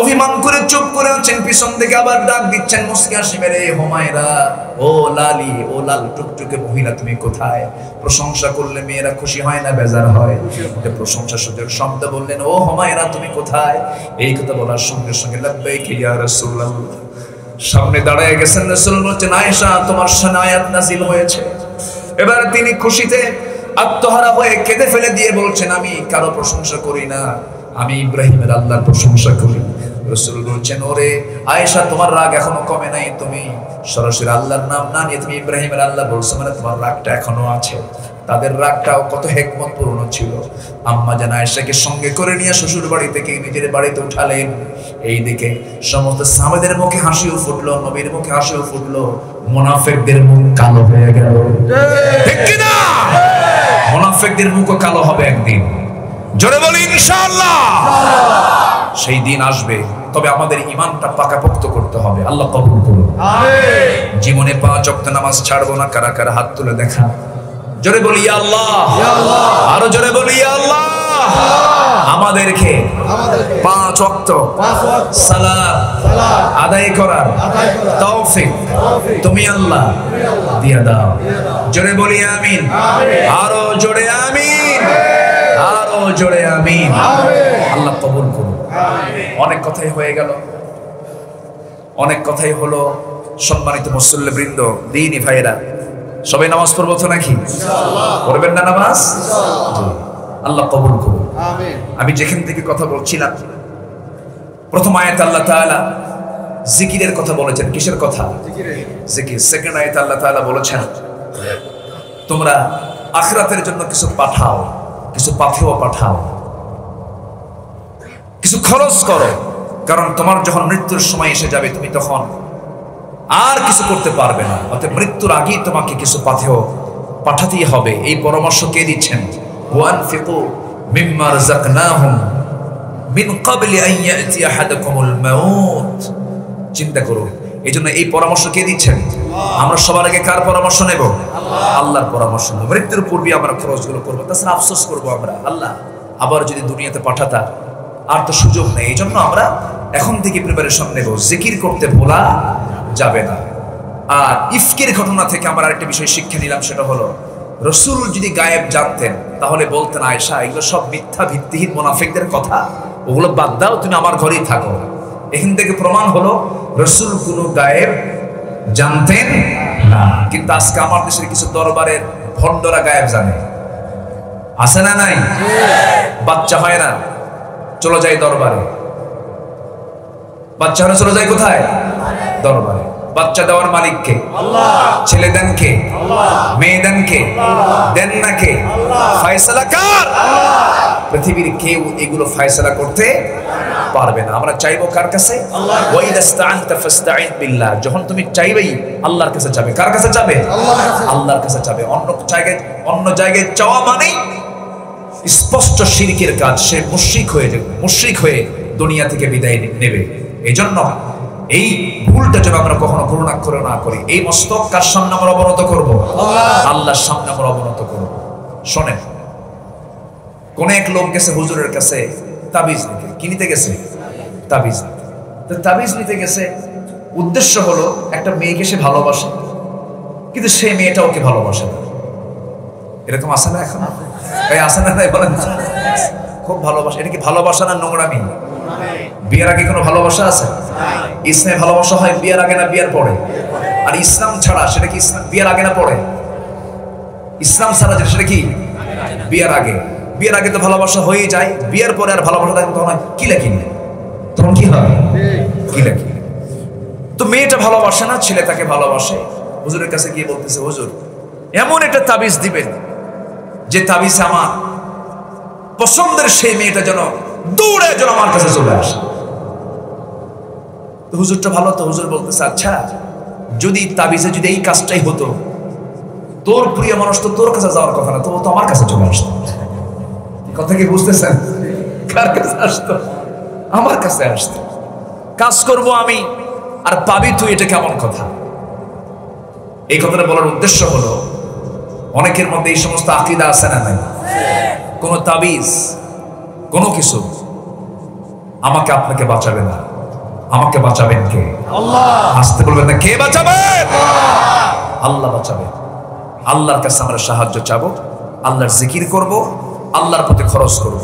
অভিমান করে চুপ করে আছেন, পিছন থেকে আবার ডাক দিচ্ছেন মুস্কি হাসি মেরে, হুমায়রা, ও লালি, ও লাল টুকটুকে মহিলা, তুমি কোথায়? প্রশংসা করলে মেয়েরা খুশি হয় না বেজার হয়? প্রশংসা সূচক শব্দ বললেন, ও হুমায়রা তুমি কোথায়? এই কথা বলার সঙ্গে সঙ্গে লাব্বাইক ইয়া রাসূলুল্লাহ, সামনে দাঁড়ায় গেছেন রাসূল, বলছেন, আয়েশা তোমার শানে আয়াত নাযিল হয়েছে। এবার তিনি খুশিতে আত্মহারা হয়ে কেঁদে ফেলে দিয়ে বলছেন, আমি কারো প্রশংসা করি না, আমি ইব্রাহিমের আল্লাহর প্রশংসা করি। রাসূল বলছেন, ওরে আয়েশা, তোমার রাগ এখনো কমে নাই, তুমি সরাসরি আল্লাহর নাম না নিয়ে তুমি ইব্রাহিমের আল্লাহ বলছো, মানে তোমার রাগটা এখনো আছে। তাদের রাগটাও কত হিকমতপূর্ণ ছিল। আম্মা জান আয়েশাকে সঙ্গে করে নিয়ে শ্বশুর বাড়ি থেকে নিজের বাড়িতে উঠালেন। এইদিকে সমস্ত সাহাবাদের মুখে হাসিও ফুটলো, নবীর মুখে হাসিও ফুটলো, মুনাফিকদের মুখ কালো হয়ে গেল। ঠিক কি না? মুনাফিকদের মুখও কালো হবে একদিন। জোরে বলি ইনশাআল্লাহ। সেই দিন আসবে, তবে আমাদের ঈমানটা পাকাপোক্ত করতে হবে। আল্লাহ কবুল করুন। আমিন। জীবনে 5 ওয়াক্ত নামাজ ছাড়বো না, কারা কারা হাত তুলে দেখা। জোরে বলি ইয়া আল্লাহ, ইয়া আল্লাহ, আরো জোরে বলি ইয়া আল্লাহ। আমাদেরকে 5 ওয়াক্ত সালাত আদায় করার তৌফিক তুমি আল্লাহ দিয়ে দাও। জোরে বলি আমিন, আরো জোরে আমিন, আরো জোরে আমিন। আল্লাহ কবুল করুন। অনেক কথাই হয়ে গেল, অনেক কথাই হলো। সম্মানিত মুসল্লিবৃন্দ, দ্বীনি ভাইরা, সবাই নামাজ পড়বো তো নাকি? পড়বেন না নামাজ? আল্লাহ কবুল করুন। আমি যেখান থেকে কথা বলছিলাম, প্রথম আয়াত আল্লাহ তাআলা জিকিরের কথা বলেছেন। কিসের কথা? জিকির। সেকেন্ড আয়াত আল্লাহ তাআলা বলেছেন, তোমরা আখিরাতের জন্য কিছু পাঠাও, কিছু পাথেয় পাঠাও, কিছু খরচ করো, কারণ তোমার যখন মৃত্যুর সময় এসে যাবে তুমি তখন আর কিছু করতে পারবে না। অতএব মৃত্যুর আগেই তোমাকে কিছু পাথেয় পাঠাতেই হবে। এই পরামর্শ কে দিচ্ছেন? ওয়ানফিকু মিম্মা রাযাকনাহুম মিন ক্বাবলি আন ইয়াতি আহাদাকুমুল মাউত। চিন্তা করুন, এইজন্য এই পরামর্শ কে দিচ্ছেন? আমরা সবার আগে কার পরামর্শ নেব? আল্লাহর পরামর্শ নেব। মৃত্যুর পূর্বে আমরা খরচগুলো করবো, তাছাড়া আফসোস করবো আমরা, আল্লাহ আবার যদি দুনিয়াতে পাঠাতা, আর তো সুযোগ নেই। এই জন্য আমরা এখন থেকে প্রিপারেশন নেব, জিকির করতে ভোলা যাবে না। আর ইফকের ঘটনা থেকে আমরা আরেকটা বিষয় শিক্ষা নিলাম, সেটা হলো রাসূল যদি গায়েব জানতেন তাহলে বলতেন, আয়েশা এগুলো সব মিথ্যা ভিত্তিহীন মুনাফিকদের কথা, ওগুলো বাদ দাও, তুমি আমার ঘরেই থাকো। এখান থেকে প্রমাণ হলো রাসূল কোনো গায়েব জানতেন না। কিন্তু আজকে আমার দেশের কিছু দরবারের ভণ্ডরা গায়েব জানে, আছে না নাই? বাচ্চা হয় না, চলে যায় দরবারে। বাচ্চা হলে চলে যায় কোথায়? দরবারে। বাচ্চা দেওয়ার মালিক কে? আল্লাহ। ছেলে দেন কে? আল্লাহ। মেয়ে দেন কে? আল্লাহ। দেন না কে? আল্লাহ। ফয়সালা কার? আল্লাহ। পৃথিবীর কেউ এগুলো ফয়সালা করতে পারবে না। আমরা চাইবো কার কাছে? আল্লাহ। ওয়া ইদাস্তাআনতা ফাস্তাঈন বিল্লাহ। যখন তুমি চাইবেই আল্লাহর কাছে যাবে। কার কাছে যাবে? আল্লাহর কাছে যাবে। অন্য জায়গায় চাওয়া মানে স্পষ্ট শিরকের কাজ। সে মুশরিক হয়ে দুনিয়া থেকে বিদায় নেবে। এইজন্য এই ভুলটা যেন আমরা কখনো করুণাক্ষরে না করি। এই মস্তক কার সামনে আমরা অবনত করব? আল্লাহর সামনে আমরা অবনত করব। শোনেন, কোন এক লোক গেছে হুজুরের কাছে তাবিজ নিতে। কি নিতে গেছে? তাবিজ নিতে। তো তাবিজ নিতে গেছে, উদ্দেশ্য হলো একটা মেয়েকে সে ভালোবাসে, কিন্তু সেই মেয়েটা ওকে ভালোবাসে না। এরকম আছে না এখন? এই আছে না? বলেন, খুব ভালোবাসা। এটা কি ভালোবাসা না নোংরামি? বিয়ের আগে কোনো ভালোবাসা আছে? ইসলামে ভালোবাসা হয় বিয়ের আগে না বিয়ের পরে? আর ইসলাম ছাড়া সেটা কি বিয়ের আগে না পরে? ইসলাম ছাড়া যেটা সেটা কি বিয়ের আগে? বিয়ের আগে তো ভালোবাসা হয়ে যায়, বিয়ের পরে আর ভালোবাসা থাকে তখন কি লেখি, তখন কি হয়? কি লেখি। তো মেয়েটা ভালোবাসে না, ছেলে তাকে ভালোবাসে। হুজুরের কাছে গিয়ে বলতেছে, হুজুর এমন একটা তাবিজ দিবেন যে তাবিজে আমার পছন্দের সেই মেয়েটা যেন দৌড়ে যেন আমার কাছে চলে আসে। তো হুজুরটা ভালো, তো হুজুর বলতেছে, আচ্ছা যদি তাবিজে যদি এই কাজটাই হতো, তোর প্রিয় মানুষ তো তোর কাছে যাওয়ার কথা না, তো ও তো আমার কাছে চলে আসতো। কথা কি বুঝতেছেন? কার কাছে আসতো? আমার কাছে আসতো। কাজ করব আমি আর পাবি তুই, এটা কেমন কথা? এই কথাটা বলার উদ্দেশ্য হলো, অনেকের মধ্যে এই সমস্ত আকীদা আছে না নাই? কোন তাবিজ, কোন কিছু আমাকে আপনাকে বাঁচাবে না। আমাকে বাঁচাবেন কে? আল্লাহ। আসতে বলবেন না, কে বাঁচাবেন? আল্লাহ বাঁচাবেন। আল্লাহর কাছে আমরা সাহায্য চাবো, আল্লাহর জিকির করব, আল্লাহর প্রতি খরচ করব।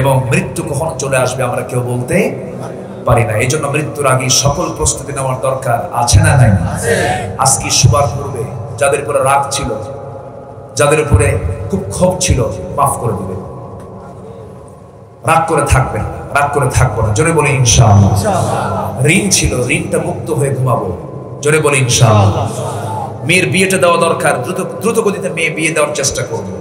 এবং মৃত্যু কখন চলে আসবে আমরা কেউ বলতে পারি না। এই জন্য মৃত্যুর আগে সকল প্রস্তুতি নেওয়ার দরকার আছে না নাই? আজকে শোবার পূর্বে যাদের উপরে রাগ ছিল, যাদের উপরে খুব ক্ষোভ ছিল, মাফ করে দিবেন। রাগ করে থাকবেন, রাগ করে থাকবো না। জোরে বলি ইনশাআল্লাহ। ঋণ ছিল, ঋণটা মুক্ত হয়ে ঘুমাবো। জোরে বলি ইনশাআল্লাহ। মেয়ের বিয়েটা দেওয়া দরকার, দ্রুত গতিতে মেয়ে বিয়ে দেওয়ার চেষ্টা করবো।